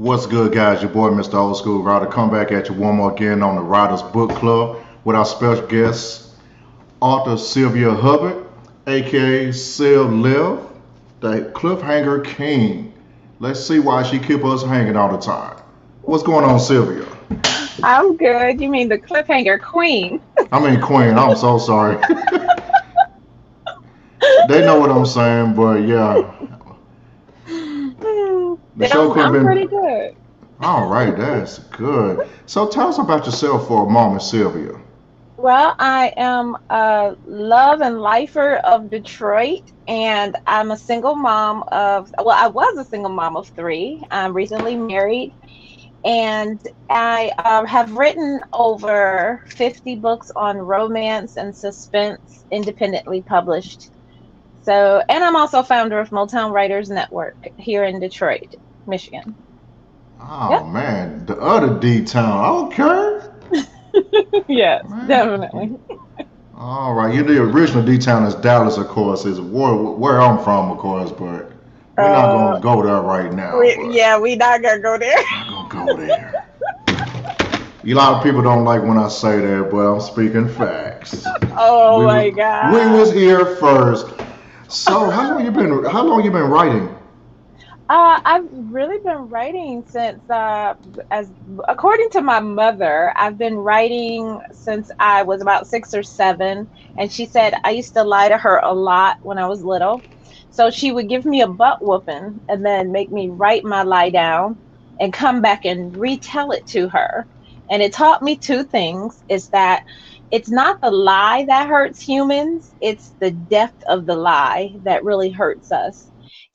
What's good, guys? Your boy, Mister Old Skool Ryder, come back at you one more again on the Writers Book Club with our special guest, Author Sylvia Hubbard, aka Syl Liv, the cliffhanger king. Let's see why she keep us hanging all the time. What's going on, Sylvia? I'm good. You mean the cliffhanger queen? I mean queen. I'm so sorry. They know what I'm saying, but yeah. I'm pretty good. All right, that's good. So tell us about yourself for a moment, Sylvia. Well, I am a love and lifer of Detroit, and I'm a single mom of, well, I was a single mom of 3. I'm recently married, and I have written over 50 books on romance and suspense, independently published. So, and I'm also founder of Motown Writers Network here in Detroit, Michigan. Oh, yep. Man, the other D-Town. Okay. Yes, man. Definitely. All right. You know, the original D-Town is Dallas, of course, is where I'm from, of course, but we're not going to go there right now. We're not going to go there. Not going to go there. A lot of people don't like when I say that, but I'm speaking facts. Oh, my God. We was here first. So how long you been writing? I've really been writing since, according to my mother, I've been writing since I was about 6 or 7. And she said I used to lie to her a lot when I was little. So she would give me a butt whooping and then make me write my lie down and come back and retell it to her. And it taught me 2 things, is that it's not the lie that hurts humans, it's the depth of the lie that really hurts us.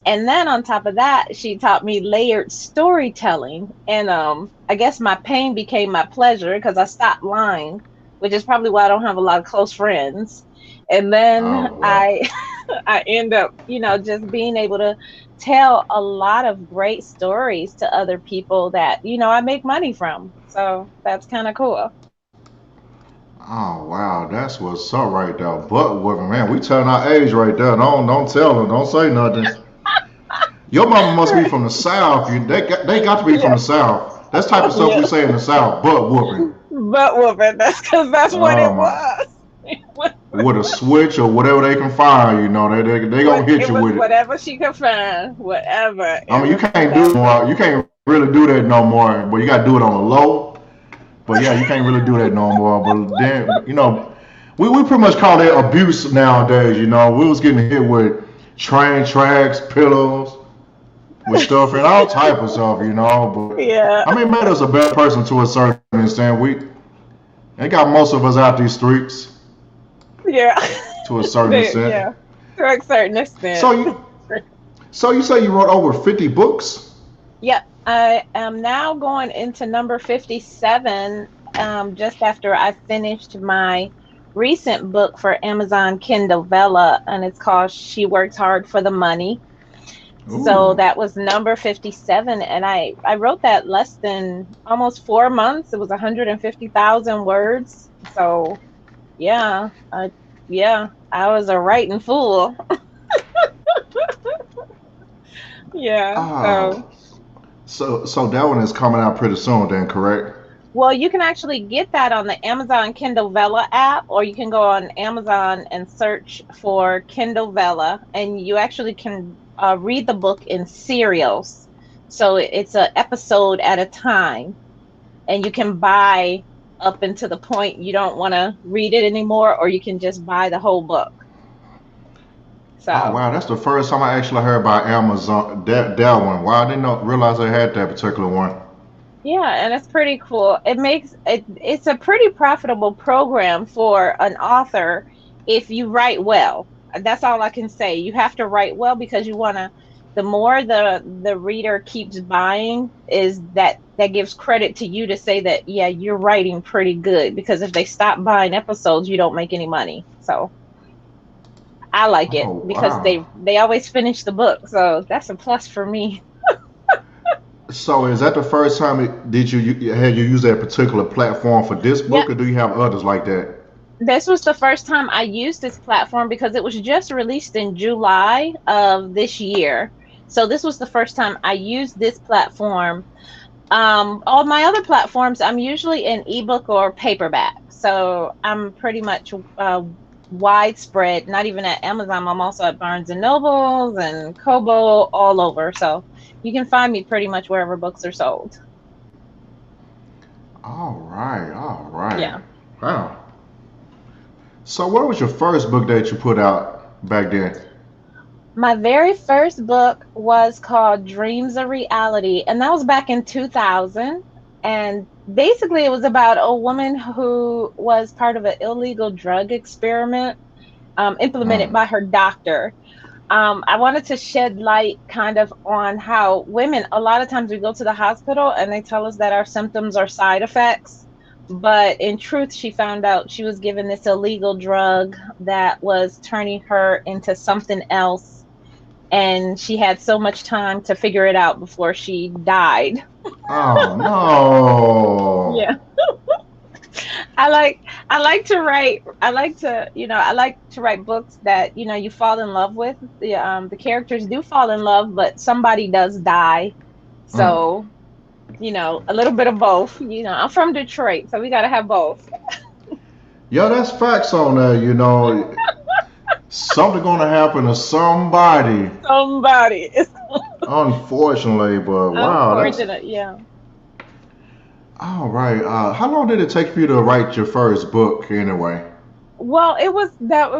And then on top of that, she taught me layered storytelling. And I guess my pain became my pleasure because I stopped lying, which is probably why I don't have a lot of close friends. And then I end up, just being able to tell a lot of great stories to other people that, I make money from. So that's kind of cool. Oh wow, that's what's up right there. Butt whooping, man. We telling our age right there. Don't tell them. Don't say nothing. Your mama must be from the South. They got to be from Yeah, the South. That's type of stuff yeah. we say in the South. Butt whooping. Butt whooping. That's because that's what Oh it my. was. With a switch or whatever they can find, they gonna What hit it you was, with it. whatever she could find, whatever. I It mean, you was can't do it whatever. more. You can't really do that no more. But you got to do it on the low. But yeah, you can't really do that no more. But then, we pretty much call that abuse nowadays. We was getting hit with train tracks, pillows, with stuff and all type of stuff. Yeah, But I mean, made us a better person to a certain extent. It got most of us out these streets yeah, to a certain extent. yeah. To a certain extent. So you, so you say you wrote over 50 books? Yep, I am now going into number 57. Just after I finished my recent book for Amazon Kindle Vella, and it's called "She Works Hard for the Money." So Ooh. that was number 57, and I wrote that less than almost 4 months. It was 150,000 words. So yeah, yeah, I was a writing fool. Yeah. So Oh, so that one is coming out pretty soon then, correct? well, you can actually get that on the Amazon Kindle Vella app, or you can go on Amazon and search for Kindle Vella, and you actually can read the book in serials. So it's a episode at a time, and you can buy up until the point you don't want to read it anymore, or you can just buy the whole book. Oh So wow, that's the first time I actually heard about Amazon that one. Wow, I didn't know, realize I had that particular one. yeah, and it's pretty cool. It's a pretty profitable program for an author if you write well. That's all I can say. You have to write well because you want to the more the reader keeps buying is that gives credit to you to say that yeah, you're writing pretty good because if they stop buying episodes, you don't make any money. So, I like it Oh because wow. they always finish the book. So, that's a plus for me. So is that the first time did had you used that particular platform for this Yeah, book, or do you have others like that? this was the first time I used this platform because it was just released in July of this year. So this was the first time I used this platform. All my other platforms, I'm usually in ebook or paperback. So I'm pretty much widespread, not even at Amazon. I'm also at Barnes and Nobles and Kobo all over. So you can find me pretty much wherever books are sold. All right, all right. Yeah. Wow. So what was your first book that you put out back then? My very first book was called Dreams of Reality, and that was back in 2000. And basically, it was about a woman who was part of an illegal drug experiment implemented Mm. by her doctor. I wanted to shed light kind of on how women, a lot of times we go to the hospital and they tell us that our symptoms are side effects. But in truth, she found out she was given this illegal drug that was turning her into something else. And she had so much time to figure it out before she died. Oh no. Yeah. I like I like to write I like to write books that you fall in love with. The characters do fall in love, but somebody does die. Mm. So, a little bit of both. I'm from Detroit, so we got to have both. Yeah, that's facts on that. Something gonna happen to somebody, Somebody. It's unfortunately. But wow, that's unfortunate, yeah. all right. How long did it take you to write your first book anyway? Well, it was that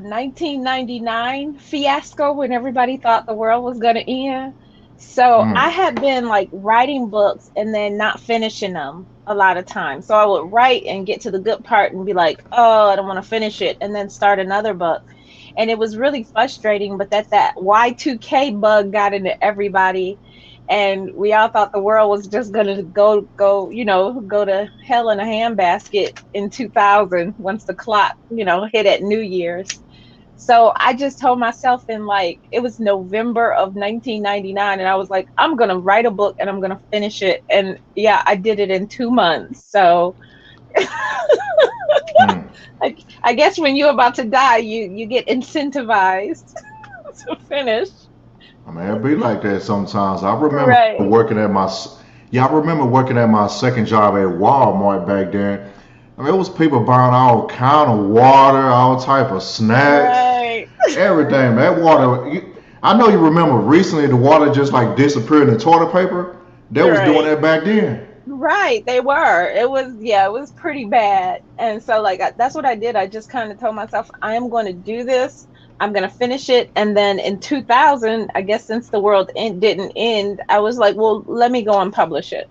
1999 fiasco when everybody thought the world was going to end. So I Mm. had been like writing books and then not finishing them a lot of times. So I would write and get to the good part and be like, "Oh, I don't want to finish it," and then start another book. And it was really frustrating, but that Y2K bug got into everybody and we all thought the world was just going to go to hell in a handbasket in 2000 once the clock hit at New Year's. So I just told myself in like it was November of 1999 and I was like, I'm going to write a book and I'm going to finish it. And yeah, I did it in 2 months. So Hmm. I guess when you're about to die, you get incentivized to finish. I mean, it be like that sometimes. I remember Right. working at I remember working at my second job at Walmart back then. I mean, it was people buying all kind of water, all type of snacks, Right. everything. That water, I know you remember recently the water just like disappeared in the toilet paper. They was doing Right. that back then. Right, they were. It was, yeah, it was pretty bad. And so like that's what I did. I just kind of told myself I am going to do this. I'm going to finish it. And then in 2000, I guess since the world didn't end, I was like, well, let me go and publish it.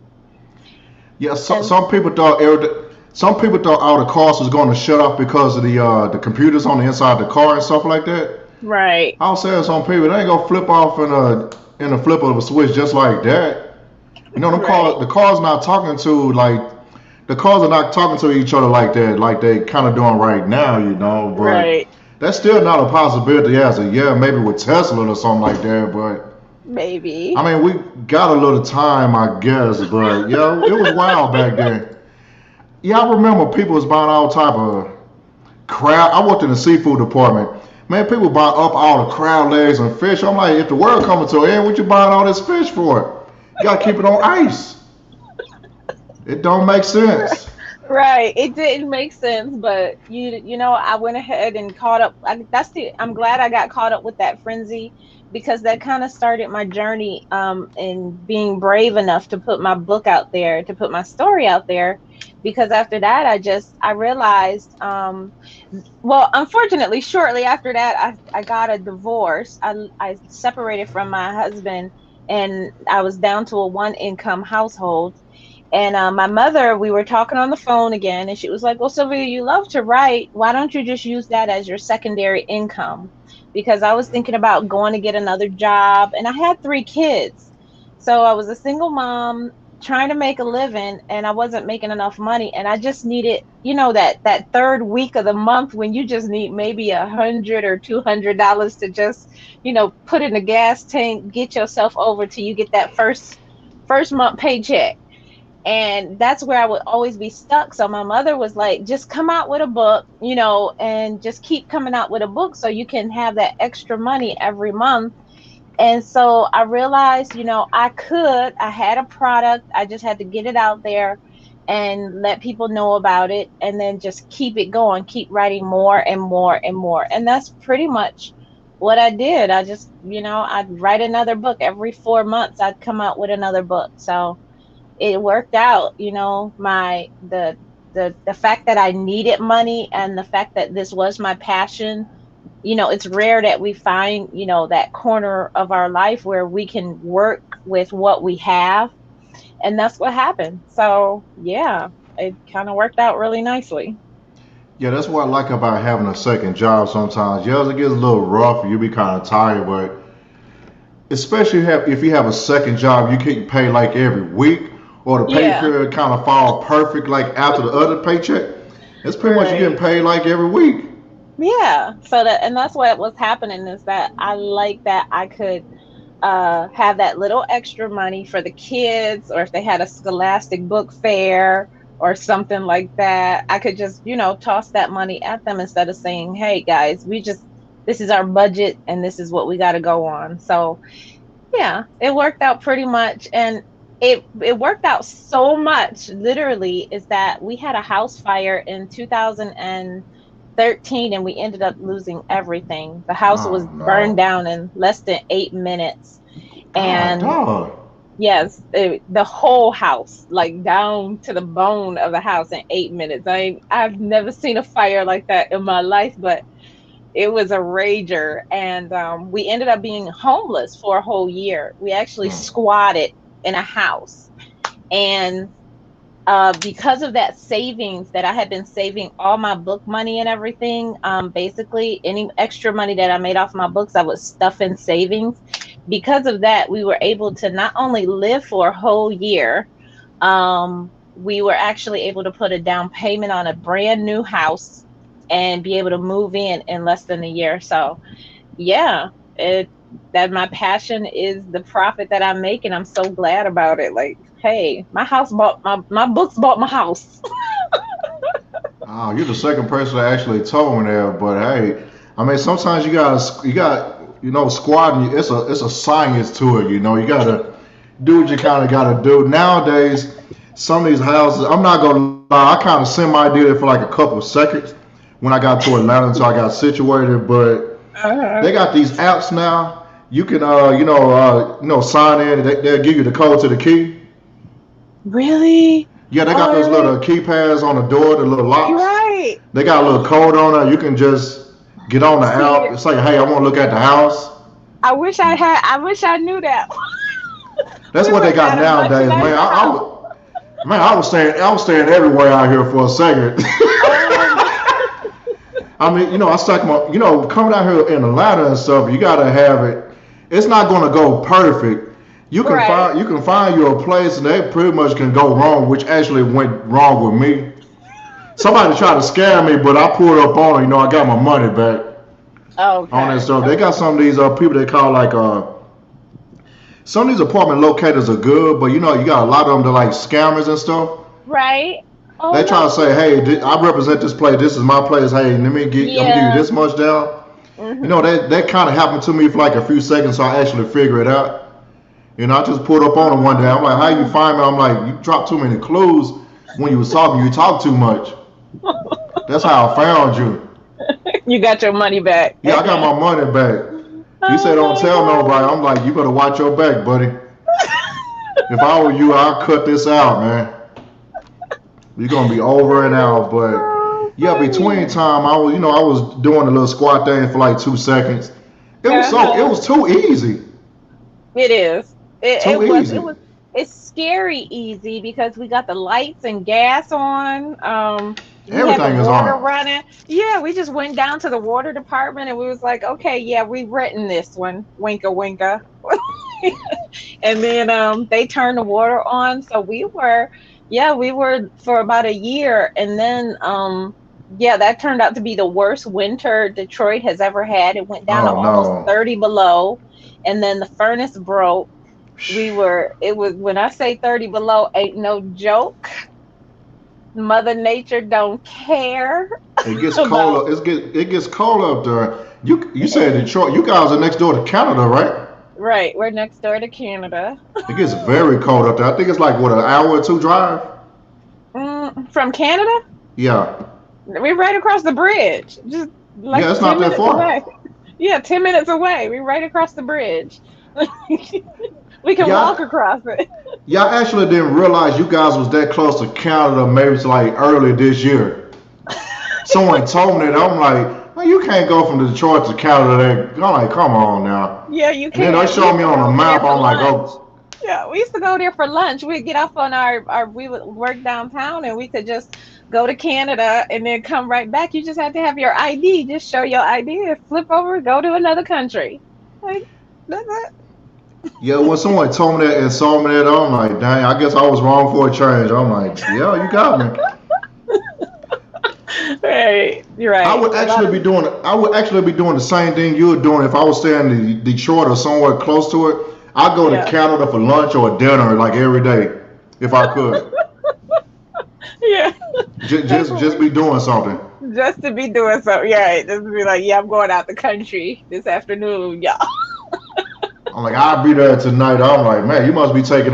Yeah, And some people thought all the cars was going to shut off because of the computers on the inside of the car and stuff like that. right, I was saying some people they ain't gonna flip off in a flip of a switch just like that. You know, right, the cars not talking to like the cars are not talking to each other like that, like they kind of doing right now. You know, but right, that's still not a possibility as a yeah, maybe with Tesla or something like that. But I maybe. mean, we got a little time, I guess. But yeah, it was wild back then. Yeah, I remember people was buying all type of crab. I worked in the seafood department. Man, people buy up all the crab legs and fish. I'm like, if the world coming to an end, what you buying all this fish for? You gotta keep it on ice. It don't make sense. Right. It didn't make sense, but I went ahead and caught up. I'm glad I got caught up with that frenzy because that kind of started my journey in being brave enough to put my book out there, to put my story out there. Because after that, I realized well, unfortunately, shortly after that, I got a divorce. I separated from my husband and I was down to a one income household. And my mother, we were talking on the phone again, and she was like, well, Sylvia, you love to write. Why don't you just use that as your secondary income? Because I was thinking about going to get another job, and I had three kids. So I was a single mom trying to make a living, and I wasn't making enough money. And I just needed, that third week of the month when you just need maybe $100 or $200 to just, put in the gas tank, get yourself over till you get that first month paycheck. And that's where I would always be stuck. So my mother was like, just come out with a book, and just keep coming out with a book so you can have that extra money every month. And so I realized, I had a product, I just had to get it out there and let people know about it, and then just keep it going, keep writing more and more and more. And that's pretty much what I did. I just, I'd write another book every 4 months, I'd come out with another book. So it worked out, my the fact that I needed money and the fact that this was my passion. It's rare that we find, that corner of our life where we can work with what we have, and that's what happened. So yeah, it kind of worked out really nicely. Yeah, that's what I like about having a second job sometimes. Yeah, it gets a little rough, you be kind of tired, but especially if you have a second job, you get paid like every week, or the pay Yeah. period kind of fall perfect like after the other paycheck. It's pretty much you getting Right. paid like every week. Yeah, so that's what was happening, is that I like that I could have that little extra money for the kids, or if they had a scholastic book fair or something like that, I could just, toss that money at them instead of saying, hey guys, this is our budget and this is what we got to go on. So yeah, it worked out pretty much. And it worked out so much, literally, is that we had a house fire in 2013 and we ended up losing everything. The house Oh was burned no. down in less than 8 minutes. God And dog. yes, the whole house, like down to the bone of the house in 8 minutes. I've never seen a fire like that in my life, but it was a rager. And we ended up being homeless for a whole year. We actually Hmm. squatted in a house. And because of that savings that I had been saving, all my book money and everything, basically any extra money that I made off my books, I would stuff in savings. Because of that, we were able to not only live for a whole year, we were actually able to put a down payment on a brand new house and be able to move in less than a year. So yeah, it that my passion is the profit that I make, and I'm so glad about it. Like, hey, my books bought my house. Oh, you're the second person that actually told me that. But hey, I mean, sometimes squatting. It's a science to it. You gotta do what you kind of gotta do. Nowadays, some of these houses, I'm not gonna lie, I kind of semi did it for like a couple of seconds when I got to Atlanta until I got situated. But Uh-huh. they got these apps now. You can, sign in. They'll give you the code to the key. Really? Yeah, they got Oh, those really? little keypads on the door, the little You're locks. right. They got a little code on it. You can just get on the See app. it. It's like, hey, I want to look at the house. I wish I knew that. That's We what would they have got had a much nowadays, man. nicer house. I was staying everywhere out here for a second. Oh my. I mean, I stuck coming out here in Atlanta and stuff. You gotta have it. It's not gonna go perfect. Right. You can find you a place, and they pretty much can go wrong, which actually went wrong with me. Somebody tried to scam me, but I pulled up on it. I got my money back on that Okay. stuff. They Okay. got some of these people they call like some of these apartment locators are good, but you got a lot of them that like scammers and stuff. Right. Oh They try no. to say, hey, I represent this place. This is my place. Hey, I'm gonna give you Yeah. this much down. Hmm. That kind of happened to me for like a few seconds, so I actually figure it out. I just pulled up on him one day. I'm like, how you Oh. find me? I'm like, you dropped too many clues when you was talking. You talk too much. That's how I found you. You got your money back. Yeah, I got my money back. He Oh said, don't my tell nobody. God. I'm like, you better watch your back, buddy. If I were you, I'd cut this out, man. You're gonna be over and out. But So yeah, between funny. time, I was doing a little squat thing for like 2 seconds. It Uh-huh. was too easy. It is. Too It easy. was it's scary easy because we got the lights and gas on. We had the Everything is water on. running. Yeah, we just went down to the water department and we was like, okay, yeah, we written this one. Winka winka. And then they turned the water on. So we were for about a year, and then yeah, that turned out to be the worst winter Detroit has ever had. It went down to Oh almost no. 30 below, and then the furnace broke. It was, when I say 30 below, ain't no joke. Mother Nature don't care It gets about cold. It gets cold up there. You said Detroit. You guys are next door to Canada, right? right. We're next door to Canada. It gets very cold up there. I think it's like what, an hour or two drive. From Canada, Yeah, we're right across the bridge, just yeah. like It's 10 not that minutes far. away. Yeah, 10 minutes away. We're right across the bridge. We can walk Yeah, across it. yeah. I actually didn't realize you guys was that close to Canada. Maybe it's like early this year. Someone told me that. I'm like, well, you can't go from Detroit to Canada. I'm like, come on now. Yeah, you And then they can't. We showed used me to on go the over there map. for I'm like, lunch. oh, Yeah, we used to go there for lunch. We'd get off on we would work downtown and we could just go to Canada and then come right back. You just had to have your ID. Just show your ID and flip over, go to another country. Like, that's it. yeah. When someone told me that and saw me that, I'm like, dang. I guess I was wrong for a change. I'm like, yeah, you got me. Right. You're right. A lot of I would actually be doing the same thing you were doing if I was staying in Detroit or somewhere close to it. I'd go to yeah. Canada for lunch or dinner like every day if I could. Yeah. That's what Just be doing something. just to be doing something. Yeah, right. Just to be like, yeah, I'm going out the country this afternoon, y'all. I'm like, I'll be there tonight. I'm like, man, you must be taking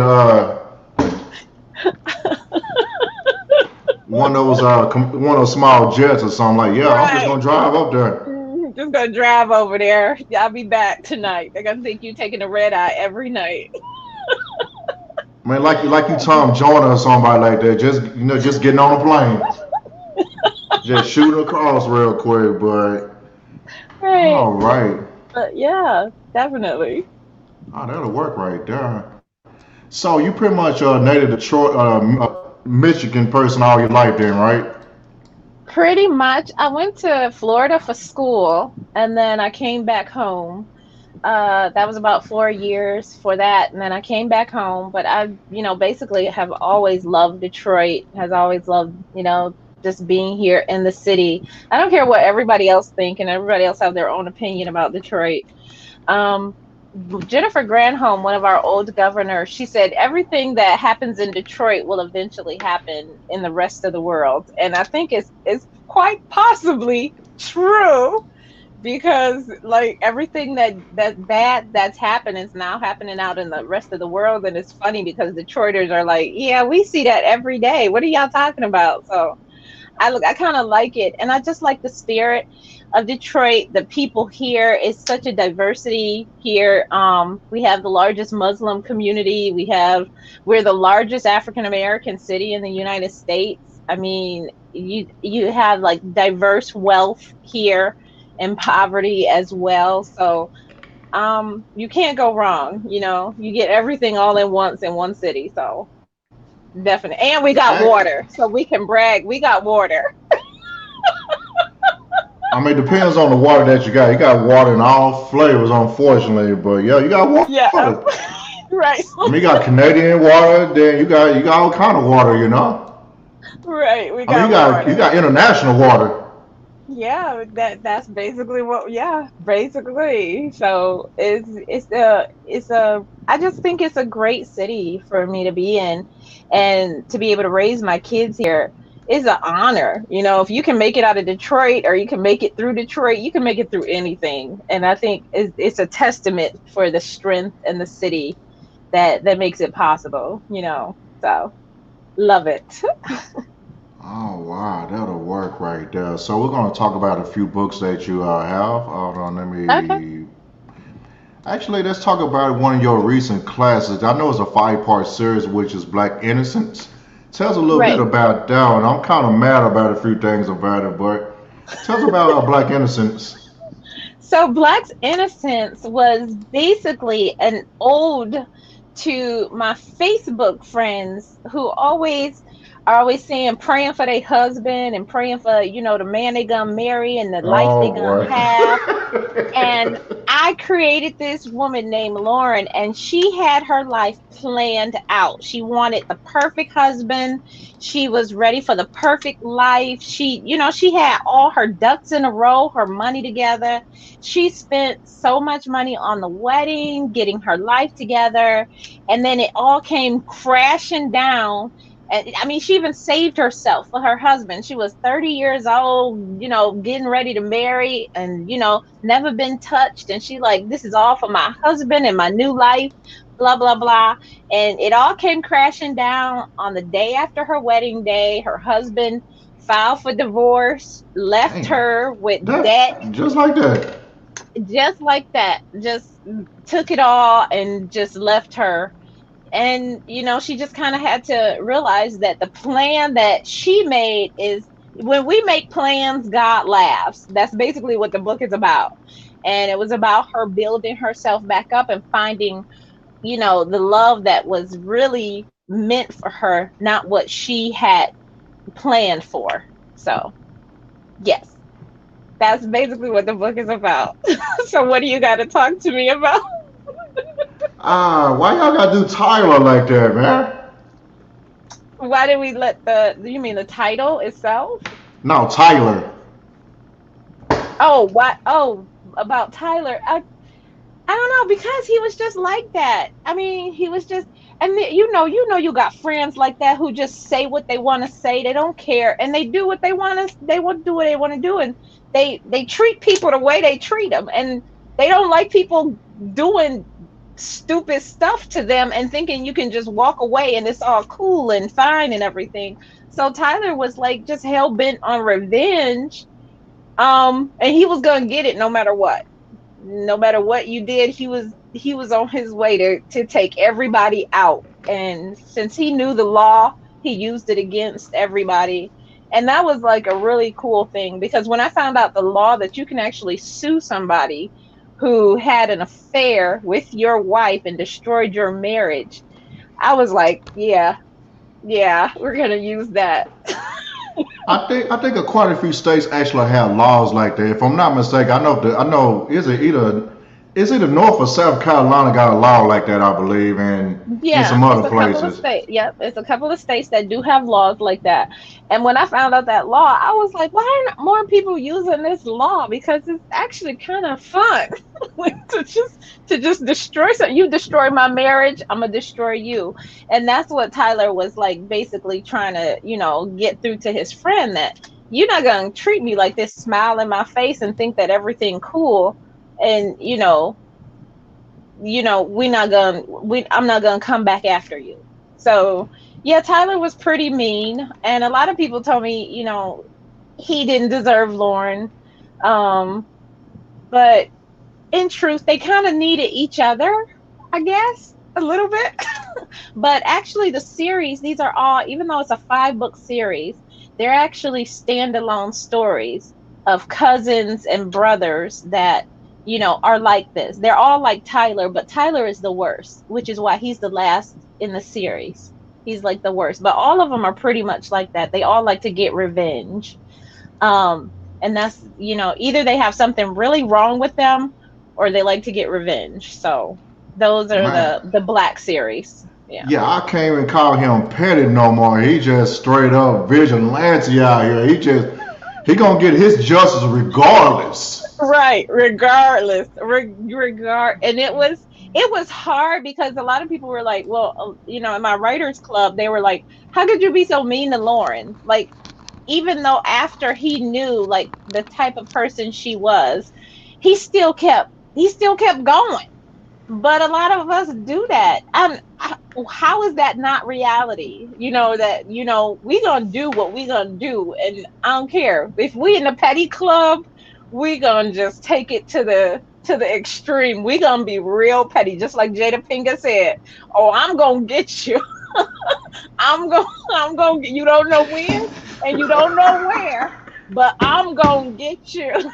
one of those small jets or something. Like, yeah, I'm just Right. gonna drive up there. Just gonna drive over there. I'll be back tonight. They're gonna think you taking a red eye every night. Man, like you Tom Joyner or somebody like that. Just getting on a plane, just shooting across real quick. But Right. all right, But yeah, definitely. oh, that'll work right there. So you pretty much native Detroit, Michigan person all your life, then, right? Pretty much. I went to Florida for school and then I came back home. That was about 4 years for that, and then I came back home. But basically have always loved Detroit. Has always loved, just being here in the city. I don't care what everybody else think, and everybody else have their own opinion about Detroit. Um, Jennifer Granholm, one of our old governors, she said everything that happens in Detroit will eventually happen in the rest of the world. And I think it's quite possibly true, because like everything that's bad that's happened is now happening out in the rest of the world. And it's funny because Detroiters are like, yeah, we see that every day. What are y'all talking about? So I kind of like it, and I just like the spirit of Detroit. The people here is such a diversity here. We have the largest Muslim community. We're the largest African American city in the United States. I mean, you have like diverse wealth here and poverty as well. So you can't go wrong. You get everything all in once in one city. So definitely, and we got Hey, water, so we can brag. We got water. I mean, it depends on the water that you got. You got water in all flavors, unfortunately, but yeah, you got Yeah, water. right, I mean, you got Canadian water, then you got all kind of water, you know. right. We I mean, you got got you water. got international water. Yeah, that's basically what. Yeah, basically. So it's a. I just think it's a great city for me to be in, and to be able to raise my kids here is an honor. If you can make it out of Detroit, or you can make it through Detroit, you can make it through anything. And I think it's a testament for the strength and the city that makes it possible. So love it. Oh wow, that'll work right there. So we're gonna talk about a few books that you have. Hold on, let Okay. me. Actually, let's talk about one of your recent classics. I know it's a five-part series, which is Black Innocence. Tell us a little bit Right. about that one. I'm kind of mad about a few things about it, but tell us about Black Innocence. So Black's Innocence was basically an ode to my Facebook friends who always are always saying, praying for their husband and praying for, the man they gonna marry and the life they Oh gonna boy. have. And I created this woman named Lauren, and she had her life planned out. She wanted the perfect husband. She was ready for the perfect life. She had all her ducks in a row, her money together. She spent so much money on the wedding, getting her life together, and then it all came crashing down. And I mean, she even saved herself for her husband. She was 30 years old, getting ready to marry, and never been touched. And she like, this is all for my husband and my new life, blah blah blah. And it all came crashing down on the day after her wedding day. Her husband filed for divorce, left Damn. her with debt, That just like that. just like that. Just took it all and just left her. And she just kind of had to realize that the plan that she made is, when we make plans, God laughs. That's basically what the book is about. And it was about her building herself back up and finding, the love that was really meant for her, not what she had planned for. So yes, that's basically what the book is about. So what do you got to talk to me about? Ah, why y'all gotta do Tyler like that, man? Why did we let you mean the title itself? No, Tyler. Oh, what? Oh, about Tyler. I don't know, because he was just like that. I mean, he was just, and you got friends like that who just say what they want to say. They don't care, and they do what they want to. They will do what they want to do, and they treat people the way they treat them, and they don't like people doing stupid stuff to them and thinking you can just walk away and it's all cool and fine and everything. So Tyler was like just hell bent on revenge. And he was gonna get it no matter what. No matter what you did, he was on his way to take everybody out. And since he knew the law, he used it against everybody. And that was like a really cool thing, because when I found out the law that you can actually sue somebody who had an affair with your wife and destroyed your marriage, I was like, yeah, yeah, we're gonna use that. I think quite a few states actually have laws like that. If I'm not mistaken, I know is it either Is it the North or South Carolina got a law like that, I believe, and in Yeah, some it's other a couple of places. states. Yep, it's a couple of states that do have laws like that. And when I found out that law, I was like, why aren't more people using this law? Because it's actually kind of fun to just destroy something. You destroy my marriage, I'm gonna destroy you. And that's what Tyler was like basically trying to, get through to his friend that you're not gonna treat me like this, smile in my face and think that everything cool and I'm not gonna come back after you. So yeah, Tyler was pretty mean, and a lot of people told me, he didn't deserve Lauren. Um, but in truth, they kind of needed each other, I guess, a little bit. But actually, the series, these are all, even though it's a 5-book series, they're actually standalone stories of cousins and brothers that, are like this. They're all like Tyler, but Tyler is the worst, which is why he's the last in the series. He's like the worst, but all of them are pretty much like that. They all like to get revenge. And that's, either they have something really wrong with them or they like to get revenge. So those are Man, the Black series. Yeah. yeah, I can't even call him petty no more. He just straight up vigilante out here. He gonna get his justice regardless. Right. Regardless. And it was hard because a lot of people were like, well, in my writers club, they were like, how could you be so mean to Lauren? Like, even though after he knew like the type of person she was, he still kept going. But a lot of us do that. How is that not reality? That we gonna do what we gonna do, and I don't care if we in the petty club. We gonna just take it to the extreme. We gonna be real petty, just like Jada Pinkett said. Oh, I'm gonna get you. I'm gonna. You don't know when, and you don't know where, but I'm gonna get you.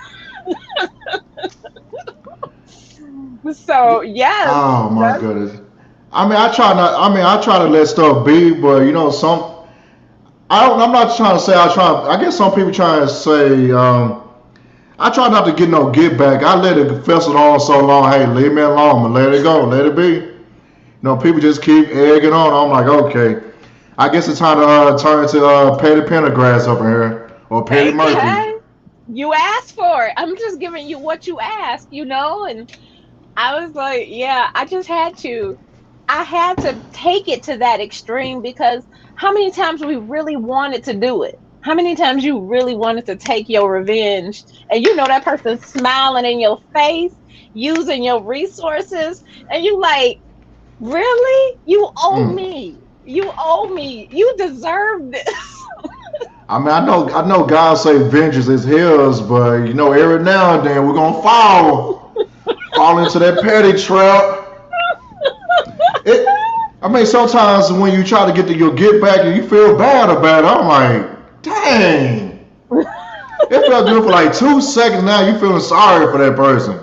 So yes, Oh my that's goodness. I try to let stuff be, but I'm not trying to say I try. I guess some people try to say, I try not to get no get back. I let it fester on so long. Hey, leave me alone, and let it go, let it be. People just keep egging on. I'm like, okay, I guess it's time to turn to Petty Pendergrass up in here, or Petty Murphy. okay. You asked for it. I'm just giving you what you asked, and I was like, yeah, I just had to. I had to take it to that extreme because how many times we really wanted to do it? How many times you really wanted to take your revenge and that person smiling in your face, using your resources, and you like, really? You owe Mm. me. You owe me. You deserve this. I know God say vengeance is his, but every now and then we're gonna fall into that petty trap. It, sometimes when you try to get your get back and you feel bad about it, I'm like, dang. It felt good for like 2 seconds. Now you feeling sorry for that person.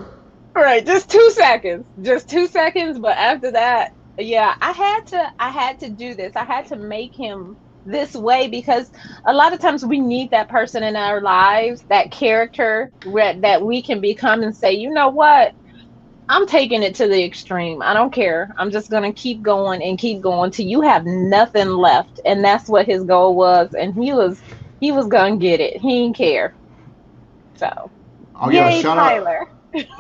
Right, just 2 seconds. Just 2 seconds, but after that, yeah, I had to do this. I had to make him this way because a lot of times we need that person in our lives, that character that we can become and say, you know what? I'm taking it to the extreme. I don't care. I'm just gonna keep going and keep going till you have nothing left. And that's what his goal was. And he was gonna get it. He didn't care. So Oh yeah, yay, shout out. Tyler.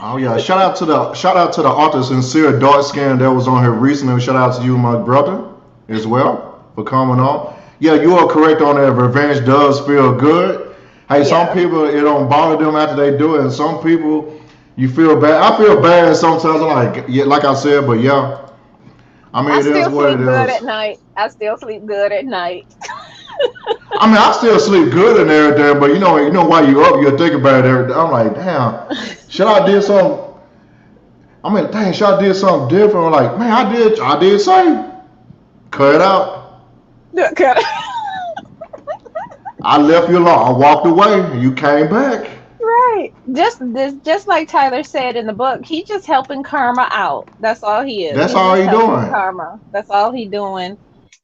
Oh yeah, shout out to the author Sincere Dark Skin that was on here recently. Shout out to you, my brother, as well for coming on. Yeah, you are correct on that. Revenge does feel good. Hey, some Yes. people it don't bother them after they do it, and some people you feel bad. I feel bad sometimes. I'm like, yeah, like I said, but yeah, I it is still what it sleep good at is. night. I still sleep good at night. I still sleep good and everything, but why you up, you think about it every day. I'm like, damn, should I did something? Dang, should I did something different? I'm like, man, I did say, cut it out. Okay. I left you alone. I walked away, and you came back. Right. Just like Tyler said in the book, he just helping Karma out. That's all he is. That's He's all just he helping doing. Karma. That's all he doing.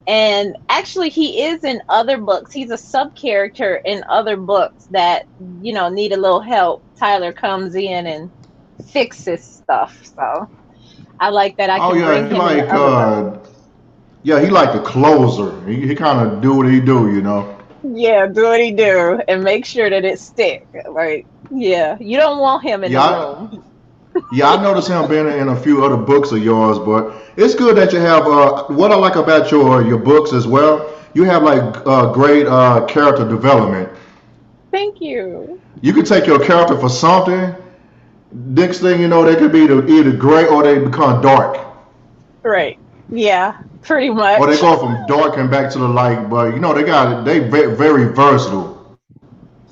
And actually he is in other books. He's a sub character in other books that, need a little help. Tyler comes in and fixes stuff. So I like that I Oh can yeah, bring him in the other room. yeah, he like the closer. He kind of do what he do, you know. Yeah, do what he do and make sure that it stick. Like, yeah, you don't want him in the Yeah, room. yeah, I noticed him being in a few other books of yours, but it's good that you have. What I like about your books as well, you have like great character development. Thank you. You can take your character for something. Next thing you know, they could be either gray or they become dark, Right. Yeah, pretty or they much. go from dark and back to the light. But you know, they very versatile.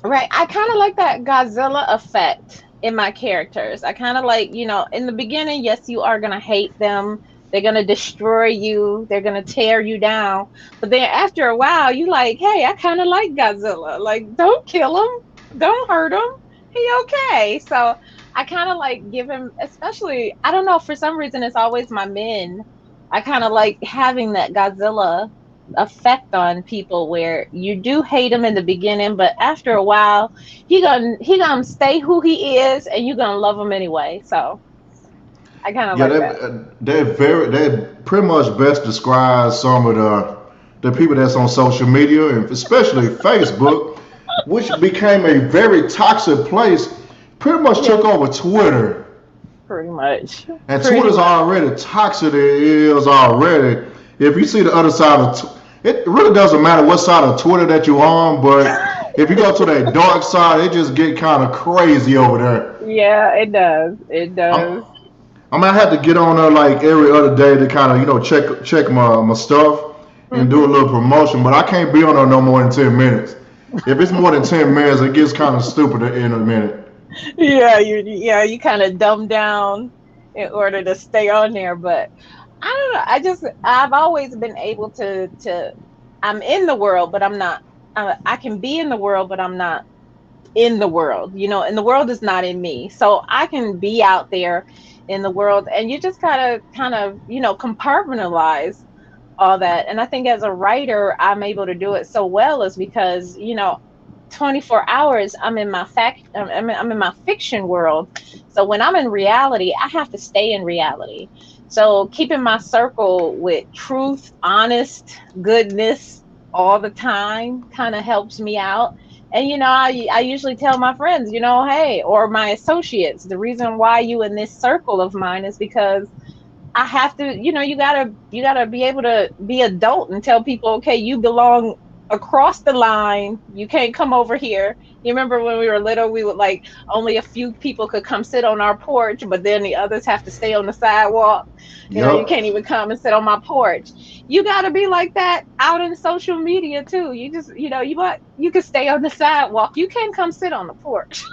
Right. I kind of like that Godzilla effect in my characters. I kind of like, in the beginning, yes, you are going to hate them. They're going to destroy you. They're going to tear you down. But then after a while, you like, hey, I kind of like Godzilla. Like, don't kill him. Don't hurt him. He okay. So I kind of like give him, especially, I don't know, for some reason, it's always my men. I kind of like having that Godzilla effect on people where you do hate him in the beginning, but after a while, he gonna stay who he is, and you're gonna love him anyway. So I kind of Yeah, like that. they pretty much best describe some of the people that's on social media and especially Facebook, which became a very toxic place. Pretty much Yeah, took over Twitter, pretty much, and pretty Twitter's much. already toxic. It is already. If you see the other side of it, really doesn't matter what side of Twitter that you're on, but if you go to that dark side, it just get kind of crazy over there. Yeah, it does. It I'm does. I might have to get on there like every other day to kind of check my stuff and do a Hmm. little promotion. But I can't be on there no more than 10 minutes. If it's more than 10 minutes, it gets kind of stupid in a minute. You kind of dumb down in order to stay on there, but I don't know. I've always been able to. I'm in the world, but I'm not. I can be in the world, but I'm not in the world, and the world is not in me. So I can be out there in the world, and you just gotta kind of, compartmentalize all that. And I think as a writer, I'm able to do it so well is because, 24 hours I'm in my I'm in my fiction world. So when I'm in reality, I have to stay in reality. So keeping my circle with truth, honest, goodness all the time kind of helps me out. And I usually tell my friends, hey, or my associates, the reason why you in this circle of mine is because I have to, you gotta be able to be adult and tell people, okay, you belong across the line. You can't come over here. You remember when we were little, we would like only a few people could come sit on our porch, but then the others have to stay on the sidewalk. You Yep. can't even come and sit on my porch. You gotta be like that out in social media too. You just, you can stay on the sidewalk. You can't come sit on the porch.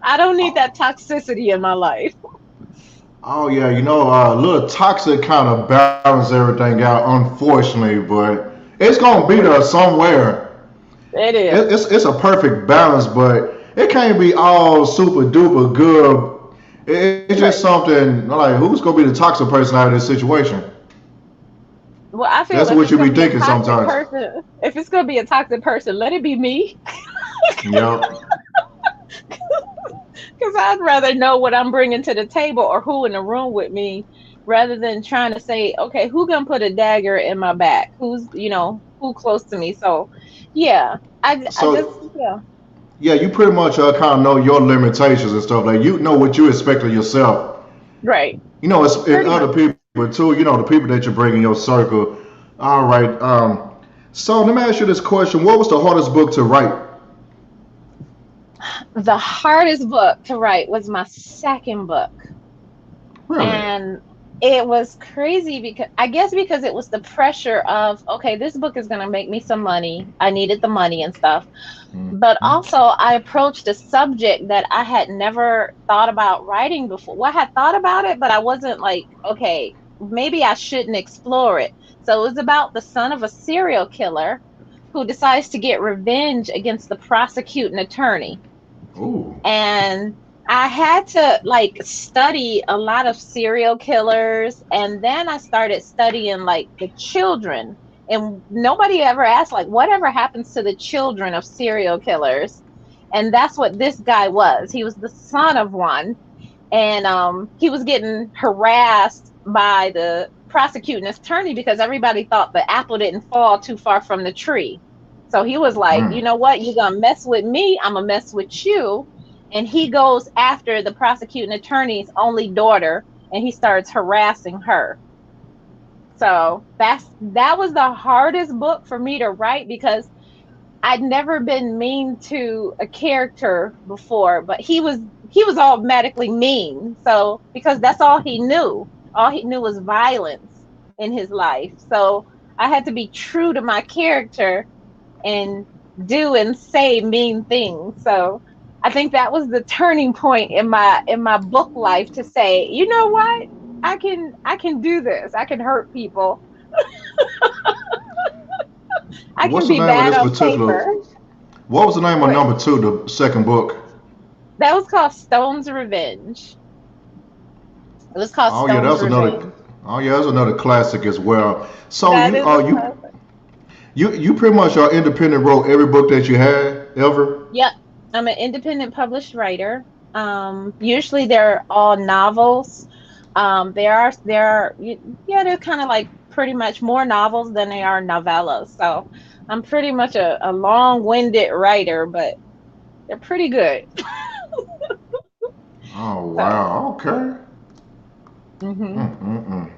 I don't need that toxicity in my life. Oh yeah, a little toxic kind of balance everything out, unfortunately, but it's gonna be there somewhere. It is. It's a perfect balance, but it can't be all super duper good. It's just Right. something like who's gonna be the toxic person out of this situation? Well, I feel That's if what it's you gonna be be a thinking toxic sometimes. person, if it's gonna be a toxic person, let it be me. Yep. Because I'd rather know what I'm bringing to the table or who in the room with me, rather than trying to say, okay, who gonna put a dagger in my back? Who close to me? So, yeah, I just So yeah, yeah, you pretty much kind of know your limitations and stuff. Like you know what you expect of yourself. right, It's pretty other much. people too. The people that you bring in your circle. All right. So let me ask you this question: what was the hardest book to write? The hardest book to write was my second book. Really? And it was crazy because I guess because it was the pressure of, okay, this book is going to make me some money. I needed the money and stuff. But Mhm. also I approached a subject that I had never thought about writing before. Well, I had thought about it, but I wasn't like, okay, maybe I shouldn't explore it. So it was about the son of a serial killer who decides to get revenge against the prosecuting attorney. Ooh. And I had to like study a lot of serial killers, and then I started studying like the children. And nobody ever asked like whatever happens to the children of serial killers. And that's what this guy was. He was the son of one, and he was getting harassed by the prosecuting attorney because everybody thought the apple didn't fall too far from the tree. So he was like, you Mm. know what, you're gonna mess with me, I'm gonna mess with you. And he goes after the prosecuting attorney's only daughter, and he starts harassing her. So that was the hardest book for me to write because I'd never been mean to a character before, but he was automatically mean. So because that's all he knew. All he knew was violence in his life. So I had to be true to my character and do and say mean things. So I think that was the turning point in my book life to say, you know what? I can do this. I can hurt people. I can What's the be name of bad this on particular? paper. What was the name of What number two, the second book? that was called Stone's Revenge. It was called Oh yeah, Stone's that's another. Revenge. Oh yeah, that's another classic as well. So That you is a you classic. you pretty much are independent, wrote every book that you had ever. Yep. I'm an independent published writer. Usually they're all novels. Yeah, they're kind of like pretty much more novels than they are novellas. So I'm pretty much a long-winded writer, but they're pretty good. Oh So, wow, okay. hmm Mm-mm-mm.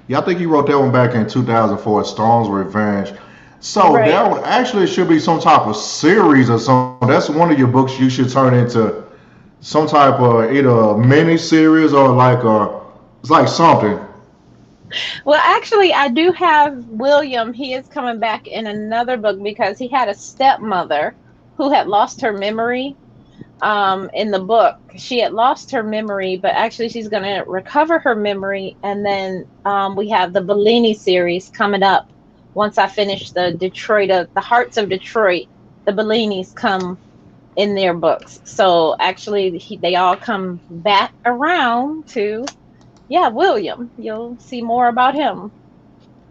Yeah, I think you wrote that one back in 2004, Storm's Revenge. So right. that one actually should be some type of series or something. That's one of your books you should turn into some type of either a mini series or like it's like something. Well, actually, I do have William. He is coming back in another book because he had a stepmother who had lost her memory. In the book, she had lost her memory, but actually, she's going to recover her memory. And then we have the Bellini series coming up. Once I finish the Hearts of Detroit, the Bellinis come in their books. So actually, they all come back around to, yeah, William. You'll see more about him.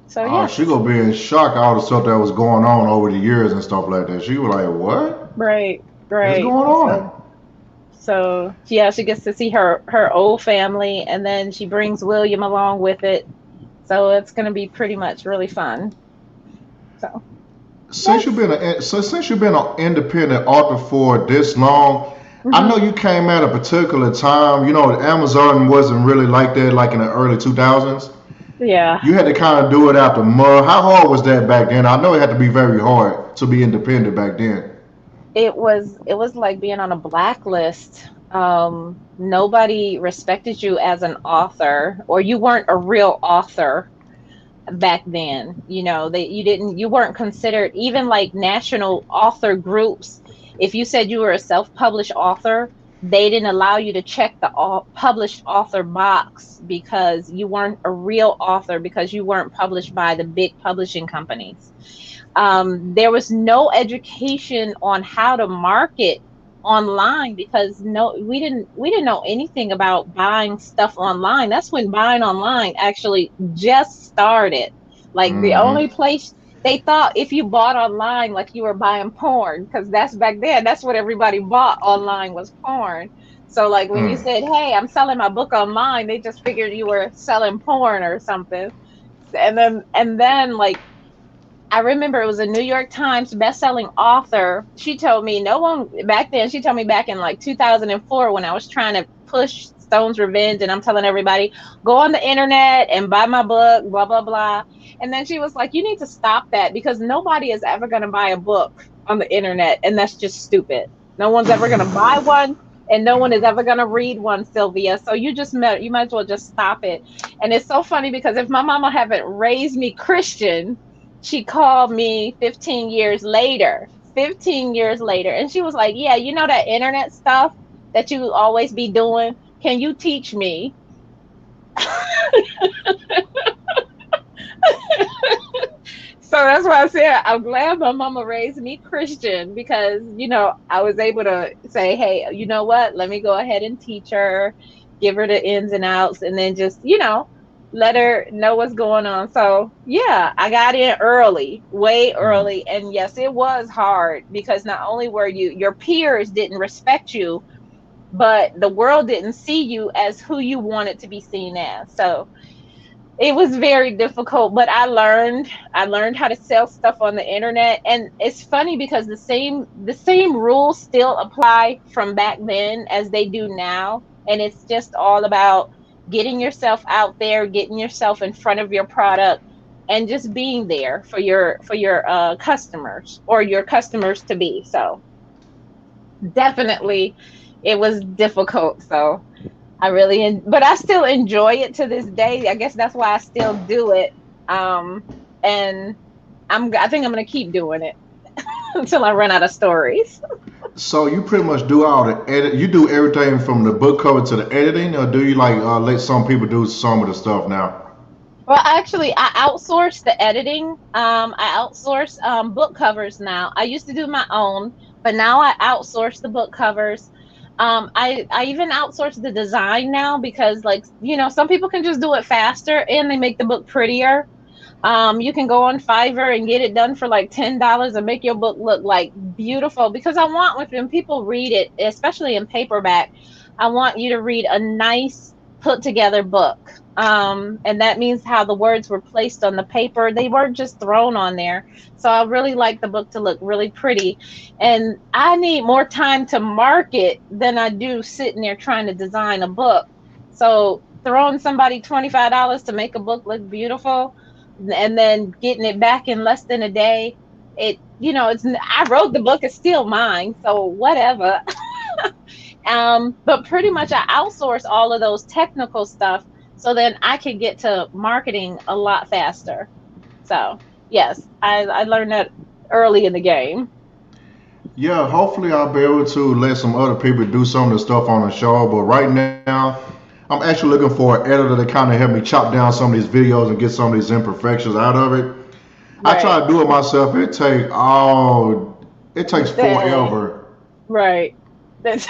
So Oh, she yes, gonna be in shock all the stuff that was going on over the years and stuff like that. She was like, "What right, is right. going So on?" yeah, she gets to see her old family, and then she brings William along with it. So it's gonna be pretty much really fun. So yes. Since you've been an independent author for this long, I know hmm you came at a particular time. You know, Amazon wasn't really like that, like in the early 2000s. Yeah, You had to kind of do it out the mud. How hard was that back then? I know it had to be very hard to be independent back then. it was like being on a blacklist. Nobody respected you as an author, or you weren't a real author back then. You weren't considered, even like national author groups. If you said you were a self-published author, they didn't allow you to check the published author box because you weren't a real author, because you weren't published by the big publishing companies. There was no education on how to market online because no we didn't know anything about buying stuff online. That's when buying online actually just started. Like the Hmm. only place they thought, if you bought online, like you were buying porn, because that's back then, that's what everybody bought online, was porn. So like when you Hmm. said, hey, I'm selling my book online, they just figured you were selling porn or something. And then like I remember it was a New York Times best-selling author. She told me, no one back then, she told me back in like 2004 when I was trying to push Stone's Revenge, and I'm telling everybody, go on the internet and buy my book, blah, blah, blah. And then she was like, you need to stop that because nobody is ever going to buy a book on the internet. And that's just stupid. No one's ever going to buy one, and no one is ever going to read one, Sylvia. So you might as well just stop it. And it's so funny because if my mama haven't raised me Christian, she called me 15 years later. 15 years later. And she was like, yeah, you know that internet stuff that you always be doing? Can you teach me? So that's why I said I'm glad my mama raised me Christian because, I was able to say, hey, you know what? Let me go ahead and teach her, give her the ins and outs, and then just, let her know what's going on. So yeah, I got in early, way Mm. early, and yes, it was hard because not only were your peers didn't respect you, but the world didn't see you as who you wanted to be seen as. So it was very difficult, but I learned how to sell stuff on the internet. And it's funny because the same rules still apply from back then as they do now, and it's just all about getting yourself out there, getting yourself in front of your product, and just being there for your customers, or your customers to be. So definitely it was difficult. So but I still enjoy it to this day. I guess that's why I still do it. And I think I'm gonna keep doing it until I run out of stories. So you pretty much do all the edit. You do everything from the book cover to the editing, or do you like let some people do some of the stuff now? Well, actually, I outsource the editing. I outsource book covers now. I used to do my own, but now I outsource the book covers. I even outsource the design now because, like, some people can just do it faster and they make the book prettier. You can go on Fiverr and get it done for like $10 and make your book look like beautiful. Because I want, when people read it, especially in paperback, I want you to read a nice put together book. And that means how the words were placed on the paper. They weren't just thrown on there. So I really like the book to look really pretty. And I need more time to market than I do sitting there trying to design a book. So throwing somebody $25 to make a book look beautiful and then getting it back in less than a day, I wrote the book, it's still mine, so whatever. But pretty much I outsource all of those technical stuff so then I can get to marketing a lot faster. So yes, I learned that early in the game. Yeah, hopefully I'll be able to let some other people do some of the stuff on the show. But right now, I'm actually looking for an editor to kind of help me chop down some of these videos and get some of these imperfections out of it. I try Right. to do it myself. It takes Dang. forever. Right. That's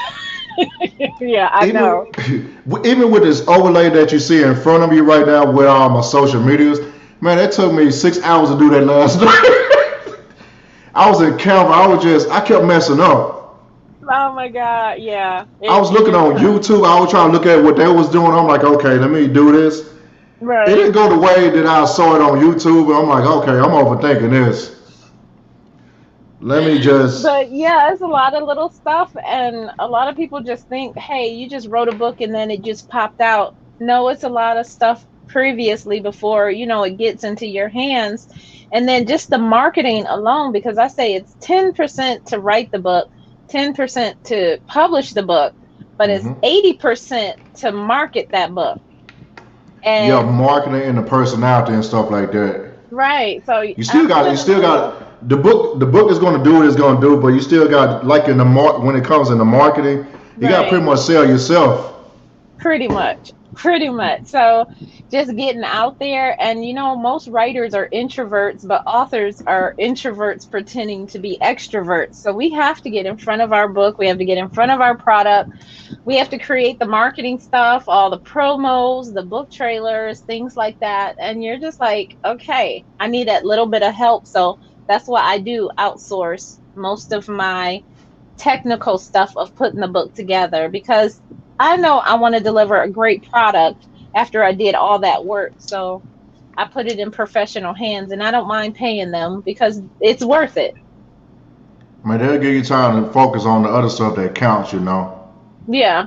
yeah, I Even know. even with this overlay that you see in front of you right now with all my social medias, man, it took me 6 hours to do that last night. I was in Canva. I kept messing up. Oh my God. Yeah. I It was it looking is on YouTube. I was trying to look at what they was doing. I'm like, okay, let me do this. It right. didn't go the way that I saw it on YouTube. And I'm like, okay, I'm overthinking this. Let me just. But yeah, it's a lot of little stuff, and a lot of people just think, hey, you just wrote a book and then it just popped out. No, it's a lot of stuff previously before, it gets into your hands. And then just the marketing alone, because I say it's 10% to write the book, 10% to publish the book, but it's Mhm. 80% to market that book. Yeah, And marketing and the personality and stuff like that. right, so You I'm still still, got the book is going to do what it's going to do, but you still got like in the when it comes in the marketing, you got to right. pretty much sell yourself. Pretty much. Pretty much. So just getting out there. And most writers are introverts, but authors are introverts pretending to be extroverts. So we have to get in front of our book. We have to get in front of our product. We have to create the marketing stuff, all the promos, the book trailers, things like that. And you're just like, okay, I need that little bit of help. So that's what I do, outsource most of my technical stuff of putting the book together, because I know I want to deliver a great product after I did all that work. So I put it in professional hands, and I don't mind paying them because it's worth it. I mean, they'll give you time to focus on the other stuff that counts, you know. Yeah,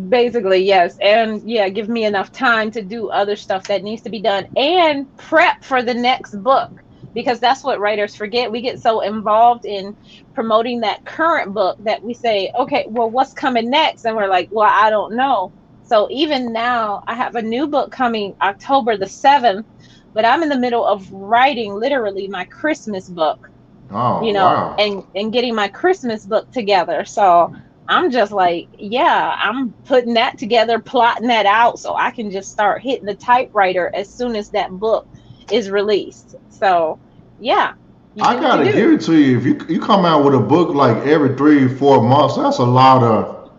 basically, yes. And yeah, give me enough time to do other stuff that needs to be done and prep for the next book, because that's what writers forget. We get so involved in promoting that current book that we say, okay, well, what's coming next? And we're like, well, I don't know. So even now, I have a new book coming October the 7th, but I'm in the middle of writing literally my Christmas book, Oh, wow. and getting my Christmas book together. So I'm just like, yeah, I'm putting that together, plotting that out so I can just start hitting the typewriter as soon as that book is released. So, yeah, you I do what you gotta give do. it to you. If you come out with a book like every 3 4 months, that's a lot of.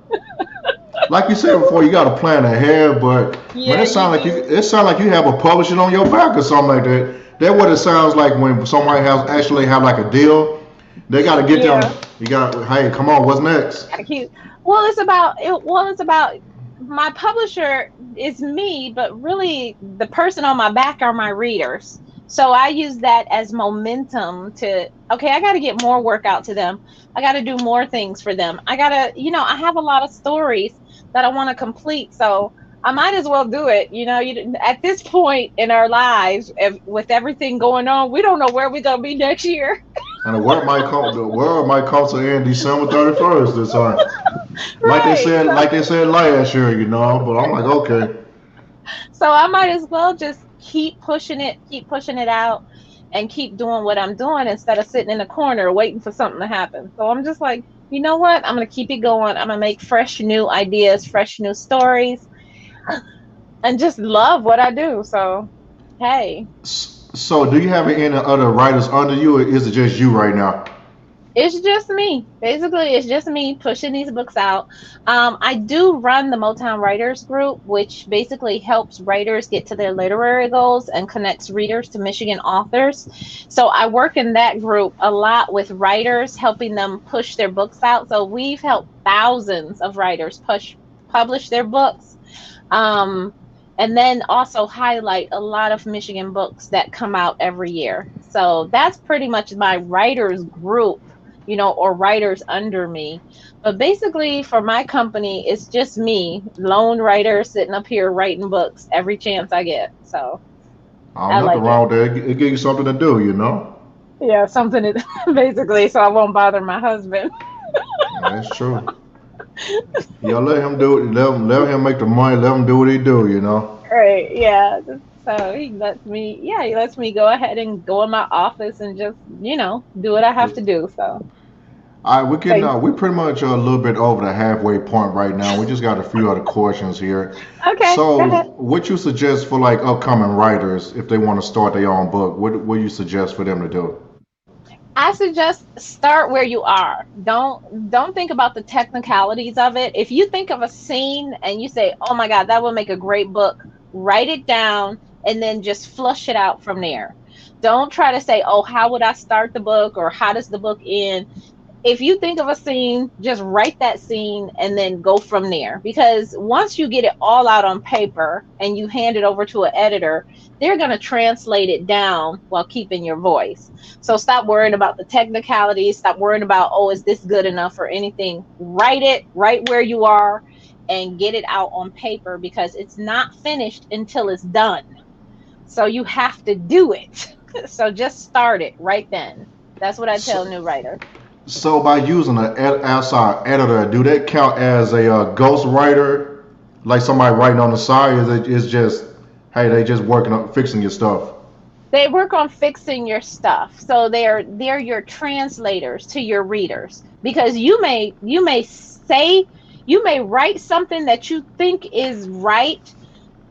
Like you said before, you got to plan ahead. But man, Yeah, you do. it sound like you have a publisher on your back or something like that. That's what it sounds like when somebody has actually have like a deal. They got to get them. Yeah. You got, hey, come on, what's next? Gotta keep. Well, it's about it. Well, it's about my publisher is me, but really the person on my back are my readers. So I use that as momentum to, okay, I got to get more work out to them. I got to do more things for them. I got to, I have a lot of stories that I want to complete. So I might as well do it. At this point in our lives, with everything going on, we don't know where we're going to be next year. And the world might come to end December 31st this time. Right. Like they said last year, But I'm like, okay. So I might as well just keep pushing it out, and keep doing what I'm doing instead of sitting in a corner waiting for something to happen. So I'm just like, you know what? I'm going to keep it going. I'm going to make fresh new ideas, fresh new stories, and just love what I do. So, hey. So, do you have any other writers under you, or is it just you right now? It's just me. Basically, it's just me pushing these books out. I do run the Motown Writers Group, which basically helps writers get to their literary goals and connects readers to Michigan authors. So I work in that group a lot with writers, helping them push their books out. So we've helped thousands of writers publish their books. And then also highlight a lot of Michigan books that come out every year. So that's pretty much my writers group, or writers under me. But basically, for my company, it's just me, lone writer, sitting up here writing books every chance I get. So I Nothing like it. wrong with that. It gives you something to do. Yeah, something basically, so I won't bother my husband. That's true. Yeah, let him do it. Let him make the money. Let him do what he do. Right, yeah. So he lets me go ahead and go in my office and just, do what I have to do. So, All right, so we pretty much a little bit over the halfway point right now. We just got a few other questions here. okay, go So, ahead. what you suggest for like upcoming writers if they want to start their own book? What you suggest for them to do? I suggest start where you are. Don't think about the technicalities of it. If you think of a scene and you say, "Oh my God, that would make a great book," write it down and then just flush it out from there. Don't try to say, "Oh, how would I start the book?" or "How does the book end?" If you think of a scene, just write that scene and then go from there. Because once you get it all out on paper and you hand it over to an editor, they're going to translate it down while keeping your voice. So stop worrying about the technicalities. Stop worrying about, oh, is this good enough or anything? Write it right where you are and get it out on paper, because it's not finished until it's done. So you have to do it. So just start it right then. That's what I tell So, new writers. so by using an outside editor, do that count as a ghost writer, like somebody writing on the side? Is it is just hey they just working on fixing your stuff? They work on fixing your stuff, so they're your translators to your readers, because you may write something that you think is right,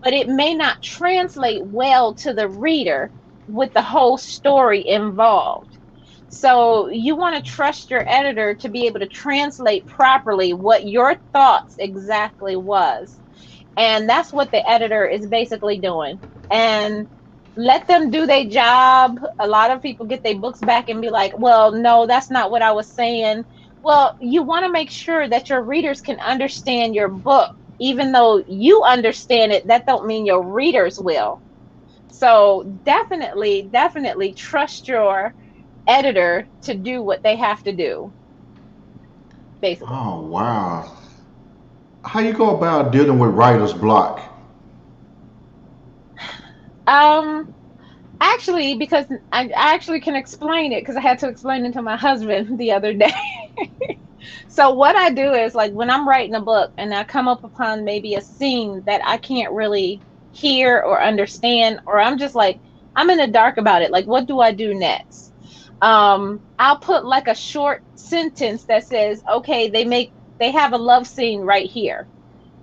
but it may not translate well to the reader with the whole story involved. So you want to trust your editor to be able to translate properly what your thoughts exactly was. And that's what the editor is basically doing. And let them do their job. A lot of people get their books back and be like, well, no, that's not what I was saying. Well, you want to make sure that your readers can understand your book. Even though you understand it, that don't mean your readers will. So definitely trust your editor to do what they have to do, basically. Oh wow. How you go about dealing with writer's block? Um, Actually, because I actually can explain it, because I had to explain it to my husband the other day. So what I do is, like, when I'm writing a book and I come up upon maybe a scene that I can't really hear or understand, or I'm just like, I'm in the dark about it. Like, what do I do next? I'll put like a short sentence that says, okay, they have a love scene right here.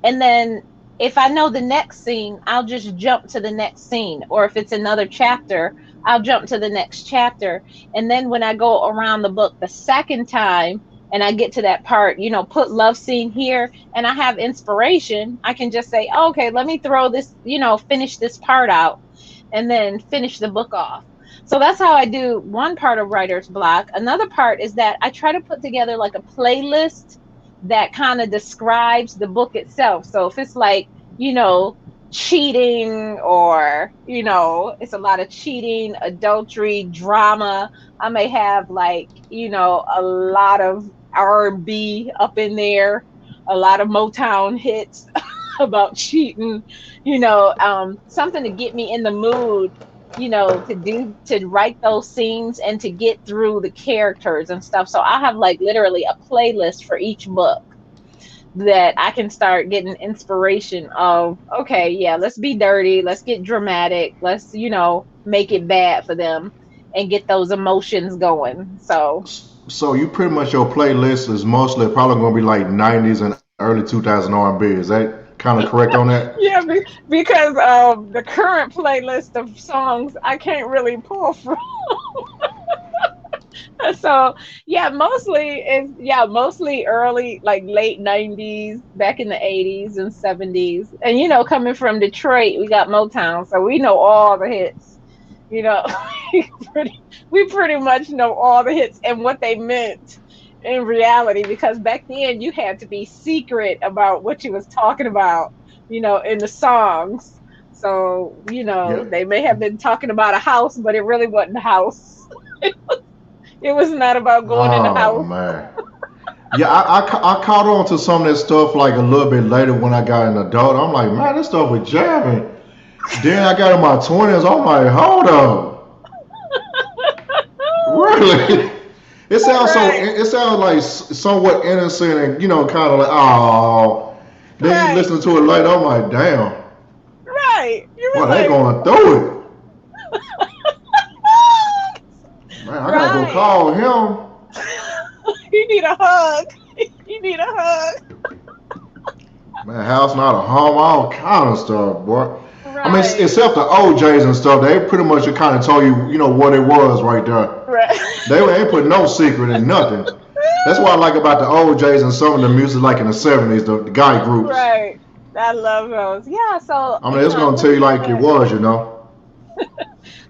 And then if I know the next scene, I'll just jump to the next scene. Or if it's another chapter, I'll jump to the next chapter. And then when I go around the book the second time, and I get to that part, put love scene here, and I have inspiration, I can just say, oh, okay, let me throw this, finish this part out, and then finish the book off. So that's how I do one part of writer's block. Another part is that I try to put together like a playlist that kind of describes the book itself. So if it's like, you know, cheating, or it's a lot of cheating, adultery, drama, I may have like, a lot of R&B up in there, a lot of Motown hits about cheating, something to get me in the mood, to write those scenes and to get through the characters and stuff. So I have like literally a playlist for each book that I can start getting inspiration of. Okay, yeah, let's be dirty, let's get dramatic, let's, make it bad for them and get those emotions going. So you pretty much, your playlist is mostly probably gonna be like 90s and early 2000 R&B. Is that kind of correct on that? Yeah, because the current playlist of songs I can't really pull from. So yeah, mostly early, like late 90s, back in the 80s and 70s. And coming from Detroit, we got Motown, so we know all the hits. you know we pretty much know all the hits and what they meant in reality, because back then you had to be secret about what you was talking about, in the songs. So, Yeah. they may have been talking about a house, but it really wasn't a house. It was not about going in the Oh house. man. Yeah, I caught on to some of that stuff like a little bit later when I got an adult. I'm like, man, this stuff was jamming. Then I got in my 20s. I'm like, hold up, really? Right, It sounds like somewhat innocent and kind of like, oh. Then you right, listen to it later. I'm like, damn, right. You boy, was they like, going through it. Man, I gotta go right. call him. You need a hug. You need a hug. Man, house not a home, all kind of stuff, boy. I mean, Right, except the OJs and stuff, they pretty much kind of told you, what it was right there. right. They ain't put no secret in nothing. That's what I like about the OJs and some of the music, like in the '70s, the guy groups. Right. I love those. Yeah, so I mean, it's I gonna put tell you like it together was.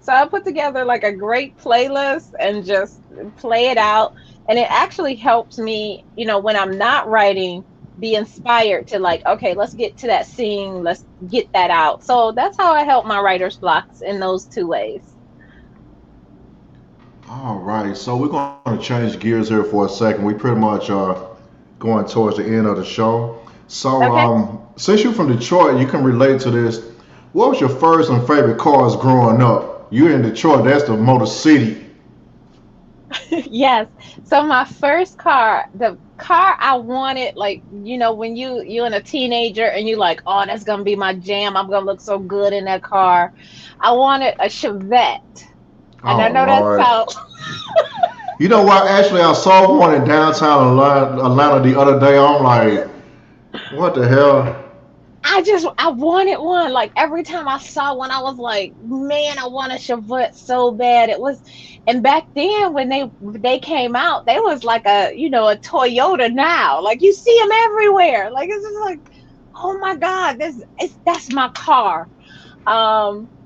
I put together like a great playlist and just play it out. And it actually helps me, when I'm not writing, be inspired to like, okay, let's get to that scene, let's get that out. So that's how I help my writer's blocks, in those two ways. All right, so we're gonna change gears here for a second. We pretty much are going towards the end of the show. So, Okay. since you're from Detroit, you can relate to this. What was your first and favorite cars growing up? You're in Detroit, that's the Motor City. Yes. So my first car, the car I wanted, like, when you're a teenager and you like, oh, that's gonna be my jam. I'm gonna look so good in that car. I wanted a Chevette. And I Oh know that Lord. sounds You know what? Actually, I saw one in downtown Atlanta the other day. I'm like, what the hell? I wanted one. Like every time I saw one, I was like, man, I want a Chevette so bad. It was, and back then when they came out, they was like a Toyota now. Like you see them everywhere. Like it's just like, oh my God, that's my car.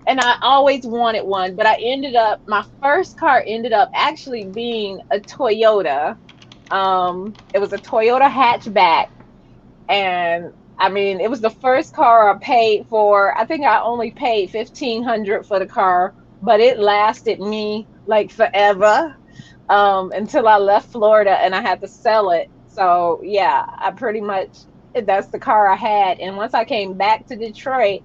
And I always wanted one, but my first car ended up actually being a Toyota. It was a Toyota hatchback, and I mean, it was the first car I paid for. I think I only paid 1,500 for the car, but it lasted me like forever, until I left Florida and I had to sell it. So yeah, I pretty much that's the car I had. And once I came back to Detroit,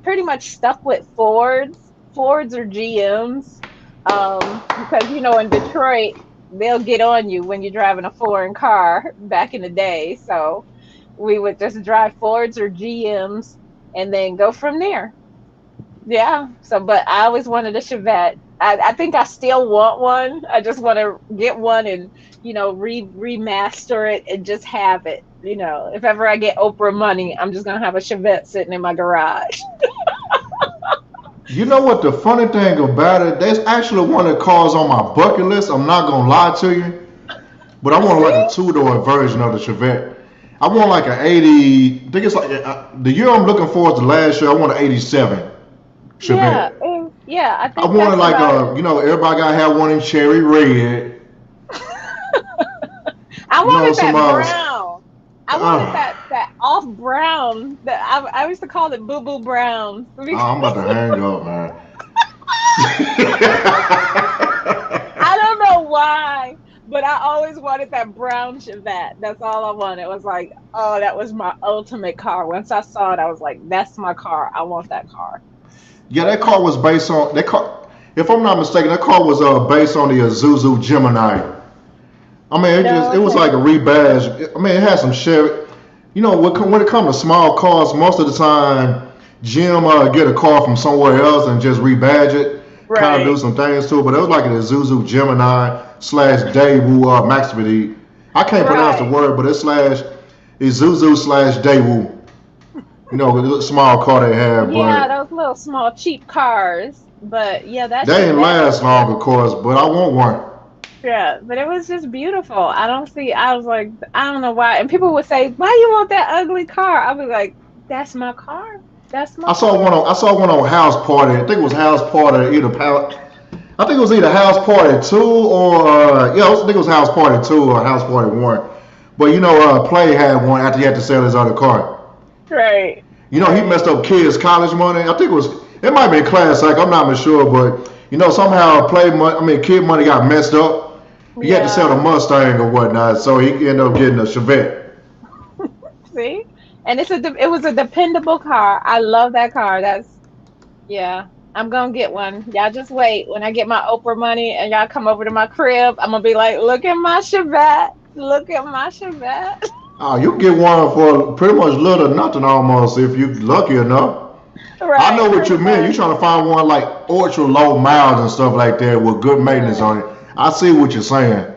pretty much stuck with Fords or GMs, because in Detroit they'll get on you when you're driving a foreign car back in the day. So we would just drive Fords or GMs and then go from there. Yeah. So, but I always wanted a Chevette. I think I still want one. I just want to get one and, remaster it and just have it. If ever I get Oprah money, I'm just going to have a Chevette sitting in my garage. You know what the funny thing about it? There's actually one of the cars on my bucket list. I'm not gonna lie to you. but I want like See? a two-door version of the Chevette. I want like an 80. I think it's like the year I'm looking for is the last year. I want an 87 Yeah, Chevette. yeah, I I think wanted that's like about it. everybody gotta have one in cherry red. I You know, wanted some that brown. I wanted uh, that off brown. That I used to call it boo boo brown. I'm about to hang up, man. I don't know why, but I always wanted that brown Chevette. That's all I wanted. It was like, oh, that was my ultimate car. Once I saw it, I was like, that's my car. I want that car. Yeah, that car was based on that car. If I'm not mistaken, that car was based on the Isuzu Gemini. I mean, No, it was okay. like a rebadge. I mean, it had some Chevy. You know, when it comes to small cars, most of the time, Jim get a car from somewhere else and just rebadge it, kind of do Right, some things to it. But it was like an Isuzu Gemini slash Daewoo Maximity. I can't pronounce the right. word, but it's slash Isuzu slash Daewoo. You know, the little small car they have, Yeah, but those little small cheap cars. But yeah, that they didn't Chevette was last long, of course. But I want one. yeah, but it was just beautiful. I don't see. I was like, I don't know why. And people would say, "Why you want that ugly car?" I was like, "That's my car. That's my car." I saw one on House Party. I think it was House Party either I think it was either House Party 2 or yeah, I think it was House Party 2 or House Party 1. But you know, Play had one after he had to sell his other car. Right, You know, he right. messed up kids' college money. I think it might be a class act. I'm not sure, but you know, somehow kid money got messed up. He had to sell the Yeah. Mustang or whatnot, so he ended up getting a Chevette. See, and it was a dependable car. I love that car. That's yeah. I'm gonna get one. Y'all just wait. When I get my Oprah money and y'all come over to my crib, I'm gonna be like, look at my Chevette. Look at my Chevette. Oh, you can get one for pretty much little or nothing almost if you're lucky enough. I know Right, what pretty you mean. You much. trying to find one like ultra low miles and stuff like that with good maintenance Right. on it. I see what you're saying.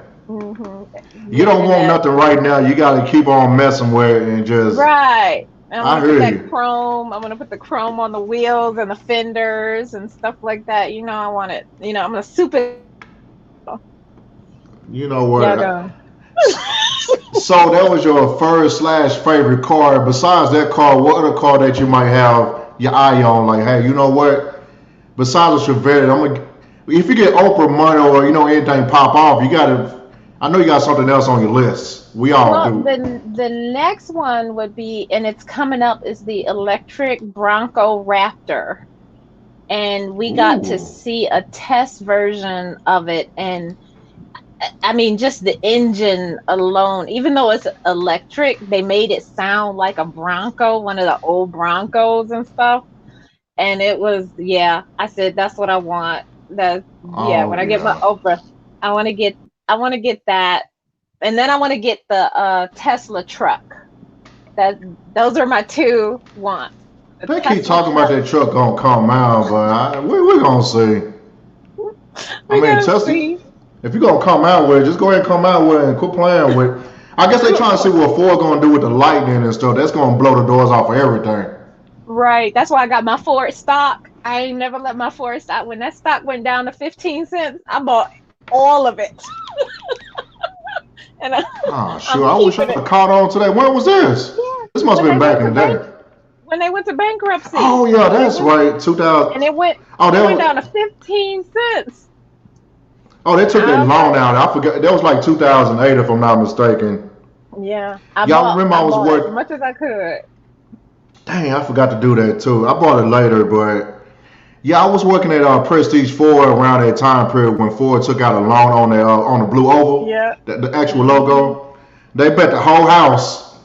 You Yeah, don't and want that nothing right now. You got to keep on messing with it and just. right. And I want I to put hear that you. chrome. I want to put the chrome on the wheels and the fenders and stuff like that. I want it. I'm gonna soup it. You know Yeah, what? go. So that was your first slash favorite car. Besides that car, what other car that you might have your eye on? Like, hey, you know what? Besides the Chevette, if you get Oprah money or anything pop off, you gotta. I know you got something else on your list. We all Well, do. the next one would be, and it's coming up, is the electric Bronco Raptor. And we got to Ooh. see a test version of it. And I mean, just the engine alone, even though it's electric, they made it sound like a Bronco, one of the old Broncos and stuff. And it was, yeah, I said, that's what I want. Yeah, when Oh I get my yeah. Oprah, I want to get, I want to get that. And then I want to get the Tesla truck. That Those are my two wants. A They keep Tesla talking about truck. that truck gonna come out, but we gonna see. I We're mean, gonna Tesla. see. If you're gonna come out with it, just go ahead and come out with it and quit playing with it. I guess they trying to see what Ford gonna do with the lightning and stuff. That's gonna blow the doors off of everything. Right. That's why I got my Ford stock. I ain't never let my Ford stock. When that stock went down to 15 cents, I bought all of it. And Oh I'm sure, I wish I keeping would it. have caught on to that. When was this? Yeah. This must When have they been back went to in the bank day. when they went to bankruptcy. Oh yeah, When they that's went right. 2000. and Oh, it went down they to 15 cents. they took that I was loan like, out. I forgot. That was like 2008, if I'm not mistaken. yeah. Y'all remember I I was bought as work. much as I could. Dang, I forgot to do that too. I bought it later, but yeah, I was working at Prestige Ford around that time period when Ford took out a loan on the blue oval, Yeah. the actual Hmm. logo. They bet the whole house.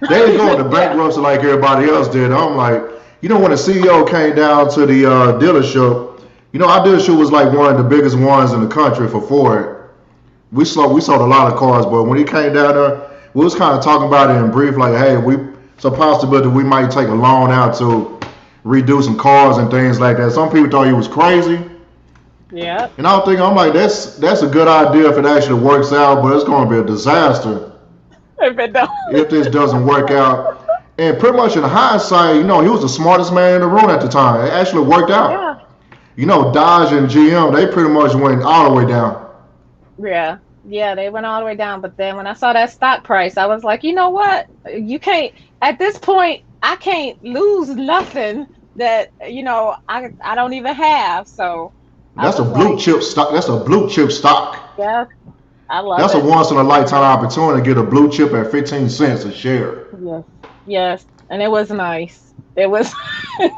They didn't go into Yeah. bankruptcy like everybody else did. I'm like, when the CEO came down to the dealership, our dealership was like one of the biggest ones in the country for Ford. We sold a lot of cars, but when he came down there, we was kind of talking about it in brief, like, hey, it's a possibility we might take a loan out to redo some cars and things like that. Some people thought he was crazy, Yeah. and I'm like, that's a good idea if it actually works out, but it's going to be a disaster If it don't. if this doesn't work out. And pretty much in hindsight, he was the smartest man in the room at the time. It actually worked out. Yeah. Dodge and GM, they pretty much went all the way down. Yeah. Yeah, they went all the way down. But then when I saw that stock price, I was like, you know what? You can't, at this point, I can't lose nothing that, I don't even have. So I That's a was blue like, chip stock. That's a blue chip stock. yeah, I love That's a it. once in a lifetime opportunity to get a blue chip at 15 cents a share. Yes. Yes. And it was nice. It was, it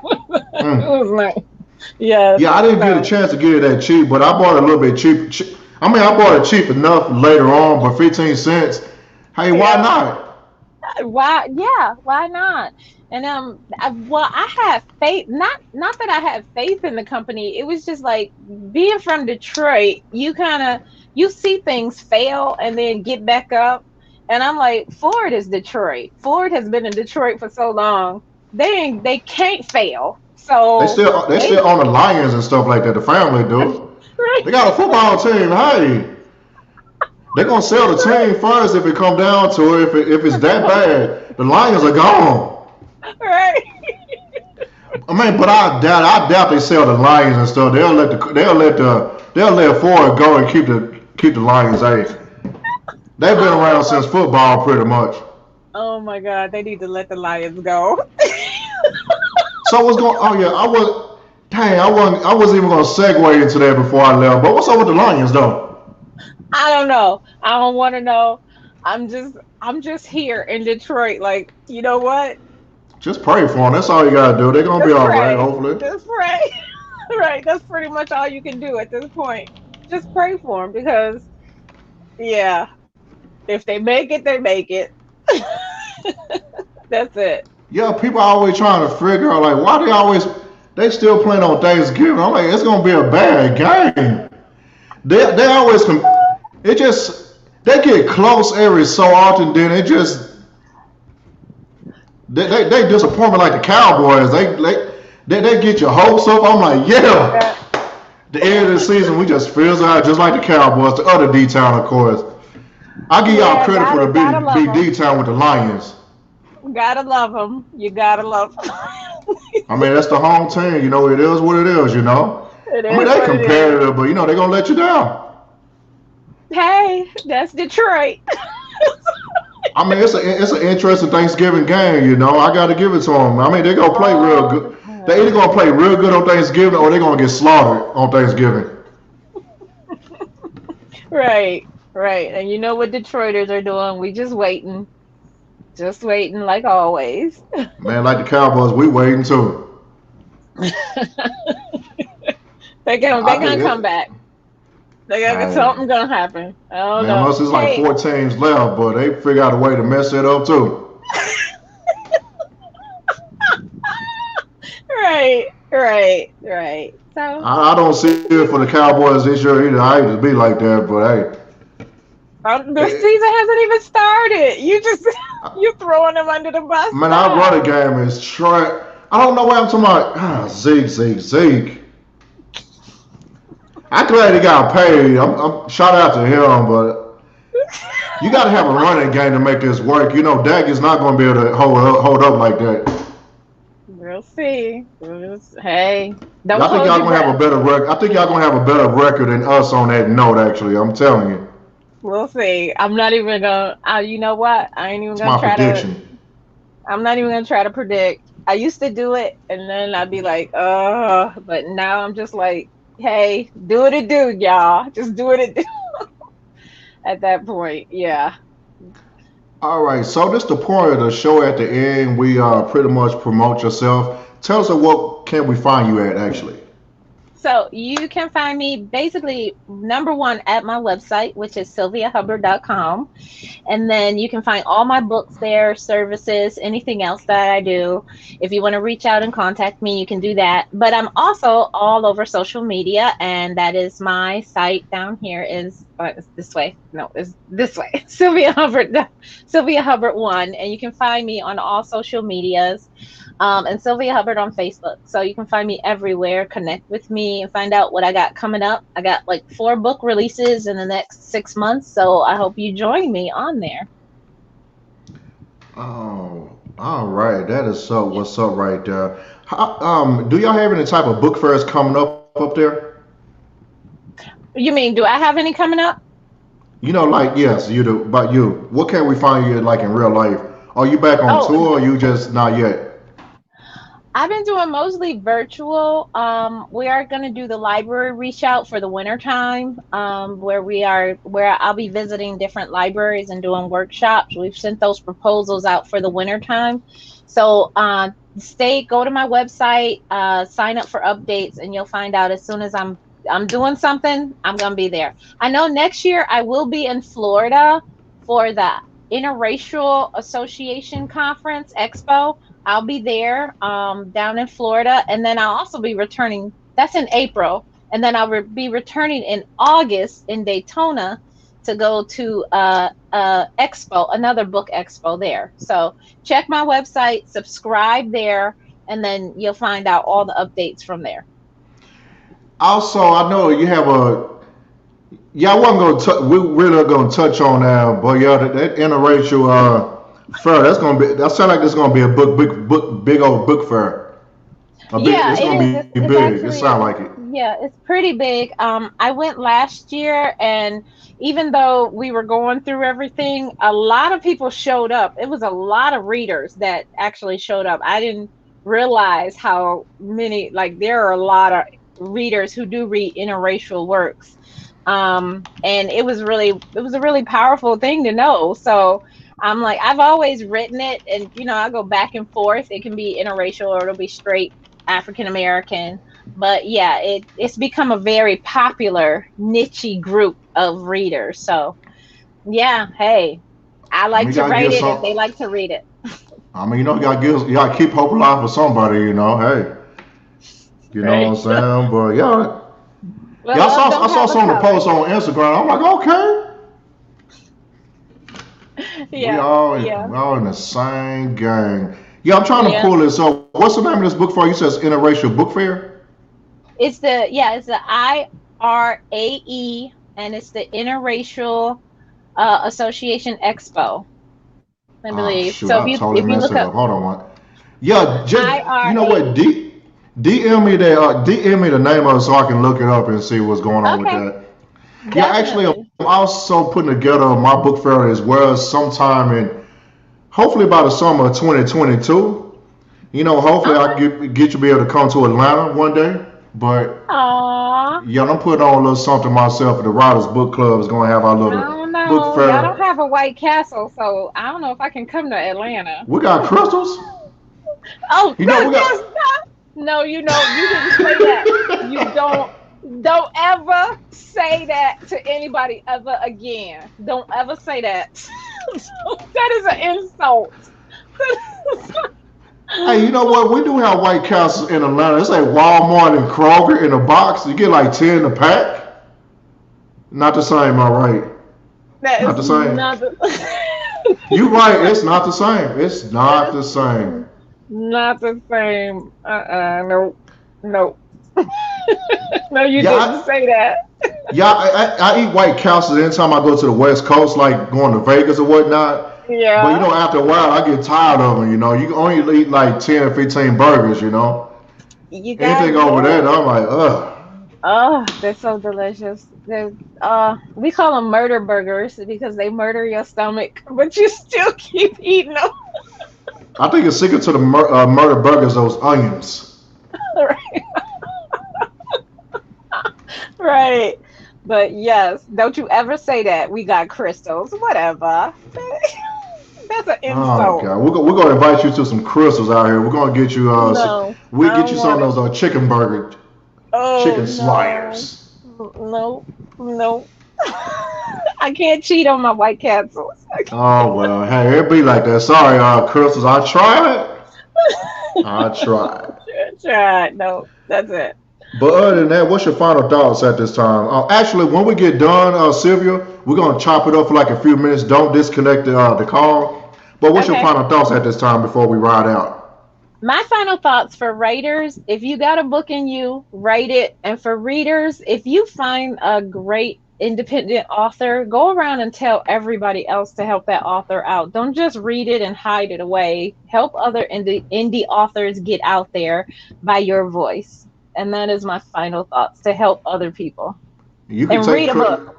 Mm. was nice. Yes. Yeah, I didn't get a So, chance to get it that cheap, but I bought it a little bit cheap. I mean, I bought it cheap enough later on, but 15 cents. Hey, why yeah. not? Why? Yeah. Why not? And well, I had faith. Not that I had faith in the company. It was just like being from Detroit. You see things fail and then get back up. And I'm like, Ford is Detroit. Ford has been in Detroit for so long. They can't fail. They So still they they still own the Lions and stuff like that. The family do. They got a football team. Hey, they're gonna sell the team first if it come down to it. If it's that bad, the Lions are gone. right. I mean, but I doubt they sell the Lions and stuff. They'll let Ford go and keep the Lions. Hey, they've been I around don't since know. football pretty much. Oh my God, they need to let the Lions go. So what's going? Oh yeah, I wasn't even gonna segue into that before I left. But what's up with the Lions though? I don't know. I don't want to know. I'm just here in Detroit. Like, you know what? Just pray for them. That's all you gotta do. They're gonna be Just all right, pray. hopefully. Just pray. Right. That's pretty much all you can do at this point. Just pray for them because, yeah, if they make it, they make it. That's it. Yeah, people are always trying to figure out like why they still playing on Thanksgiving. I'm like, it's gonna be a bad game. They always it just they get close every so often. Then it just they disappoint me like the Cowboys. They get your hopes up. I'm like, yeah. Yeah. The end of the season, we just fizzle out just like the Cowboys. The other D town, of course. I give y'all Yeah. credit for the Gotta love big them. D town with the Lions. Gotta love them. You gotta love them. I mean, that's the home team. It is what it is. It I mean, is they what it is. competitive, but they're gonna let you down. Hey, that's Detroit. I mean, it's an interesting Thanksgiving game. I got to give it to them. I mean, they're gonna play real All the good. They either time. gonna play real good on Thanksgiving or they're gonna get slaughtered on Thanksgiving. Right, right. And you know what Detroiters are doing? We just waiting like always. Man, like the Cowboys, we waiting too. They I gonna think come it. back. They gonna Hey, something gonna happen. I don't man, know. unless it's like Hey, 4 teams left, but they figure out a way to mess it up too. right, right, right. So I don't see it for the Cowboys this year either. I hate to be like that, but the hey, season hasn't even started. You just you throwing them under the bus man, our running now. game is trash. I don't know why I'm talking about. Zeke, Zeke, Zeke. I'm glad he got paid. I'm shout out to him, but you got to have a running game to make this work. Dak is not going to be able to hold up like that. We'll see. Hey, don't I think hold y'all your gonna have a breath. better record. I think y'all gonna have a better record than us on that note. Actually, I'm telling you, We'll see. I'm not even gonna. You know what? I ain't even it's gonna my try to. prediction. I'm not even gonna try to predict. I used to do it, and then I'd be like, but now I'm just like, hey, do what it do, y'all. Just do what it do. At that point, yeah. All right, so this the point of the show. At the end, we pretty much promote yourself. Tell us what can we find you at actually. So you can find me basically number one at my website, which is sylviahubbard.com. And then you can find all my books there, services, anything else that I do. If you want to reach out and contact me, you can do that. But I'm also all over social media, and that is my site down here is it's this way. No, it's this way. Sylvia Hubbard, Sylvia Hubbard one, and you can find me on all social medias. And Sylvia Hubbard on Facebook. So you can find me everywhere, connect with me, and find out what I got coming up. I got like 4 book releases in the next 6 months. So I hope you join me on there. Oh, all right, that is so. What's up right there? Do y'all have any type of book fairs coming up there? You mean, do I have any coming up? Like yes, you do. But you, what can we find you like in real life? Are you back on Oh, tour? Or you just not yet? I've been doing mostly virtual. We are going to do the library reach out for the winter time, where I'll be visiting different libraries and doing workshops. We've sent those proposals out for the winter time. So go to my website, sign up for updates, and you'll find out as soon as I'm doing something, I'm gonna be there. I know next year I will be in Florida for the Interracial Association Conference Expo. I'll be there down in Florida, and then I'll also be returning. That's in April, and then be returning in August in Daytona to go to expo, another book expo there. So check my website, subscribe there, and then you'll find out all the updates from there. Also, I know you have a. Yeah, I wasn't going to. We really are going to touch on that, but yeah, that interracial fair. That's going to be. That sounds like it's going to be a big old book fair. Yeah, It's it going is. to be It's big. It actually, sounds like it. yeah, it's pretty big. I went last year, and even though we were going through everything, a lot of people showed up. It was a lot of readers that actually showed up. I didn't realize how many, like, there are a lot of readers who do read interracial works. And it was a really powerful thing to know. So I'm like, I've always written it, and I go back and forth. It can be interracial or it'll be straight African American. But yeah, it's become a very popular niche group of readers. So yeah, hey, I I mean, like you to gotta write give it if some. they like to read it. I mean, you gotta keep hope alive for somebody. Hey, you know what I'm Right. saying? But yeah, Well, yeah. love I don't saw have a some of the color. posts on Instagram. I'm like, okay, Yeah, yeah, we all in the same gang. Yeah, I'm trying to yeah. pull this up. What's the name of this book fair? You says interracial book fair. It's the IRAE, and it's the Interracial Association Expo, I Oh believe. shoot, So I totally if you messed look it up up. Hold on one. Yeah, just you know what? IRAE, DM me that. DM me the name of it so I can look it up and see what's going on with okay, that. Yeah, actually, I'm definitely. also putting together my book fair as well sometime in hopefully by the summer of 2022. Hopefully I Okay. get you be able to come to Atlanta one day. But Aw, yeah, I'm putting on a little something myself. The Writers Book Club is going to have our I little don't book know. Y'all don't fair. have a White Castle, so I don't know if I can come to Atlanta. We got crystals. Oh, We got. yes, no, you didn't say that. You don't ever say that to anybody ever again. Don't ever say that. That is an insult. Hey, you know what? We do have White Castles in Atlanta. It's like Walmart and Kroger in a box. You get like 10 a pack. Not the same, all right. That Not is the same. not the You right. It's not the same. It's not it's the same. not the same. No, no. No, you Yeah, didn't say that. I eat White Castles anytime I go to the West Coast, like going to Vegas or whatnot. But Yeah, after a while, I get tired of them. You can only eat like 10 or 15 burgers. you got Anything over yeah. that, I'm like, ugh. Oh, they're so delicious. We call them murder burgers because they murder your stomach, but you still keep eating them. I think it's secret to the murder burgers, those onions. Right. But yes, don't you ever say that. We got crystals. Whatever. That's an Oh insult. God, we're gonna invite you to some crystals out here. We're gonna get you No, we I get you don't want some of it. those chicken burger, Oh chicken no. sliders. No, no. I can't cheat on my White Castles. Oh well, hey, it be like that. Sorry, crystals. I tried. I tried. Try. No, that's it. But other than that, what's your final thoughts at this time? Actually, when we get done, Sylvia, we're gonna chop it up for like a few minutes. Don't disconnect the call. But what's your Okay. final thoughts at this time before we ride out? My final thoughts for writers, if you got a book in you, write it. And for readers, if you find a great independent author, go around and tell everybody else to help that author out. Don't just read it and hide it away. Help other indie authors get out there by your voice. And that is my final thoughts, to help other people. You can And take read a credit. book.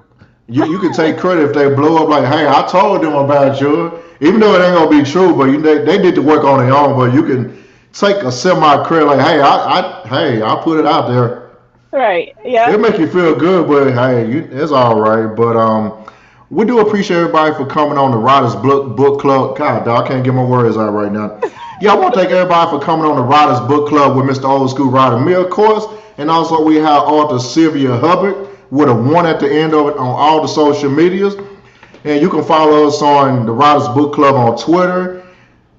You can take credit if they blow up like, hey, I told them about you. Even though it ain't gonna be true, but they did the work on their own. But you can take a semi credit like, hey, I put it out there. Right. Yeah. It make you feel good, but hey, it's all right. But we do appreciate everybody for coming on the Writers Book Club. God, dog, I can't get my words out right now. Yeah, I want to thank everybody for coming on the Writers Book Club with Mr. Old Skool Ryder, me, of course. And also we have Author Sylvia Hubbard with a 1 at the end of it on all the social medias. And you can follow us on the Writers Book Club on Twitter,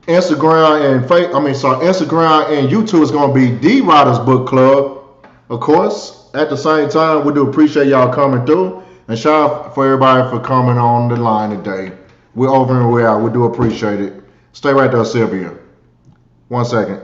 Instagram, and Instagram and YouTube is going to be the Writers Book Club, of course. At the same time, we do appreciate y'all coming through. And shout out for everybody for coming on the line today. We're over and we're out. We do appreciate it. Stay right there, Sylvia. 1 second.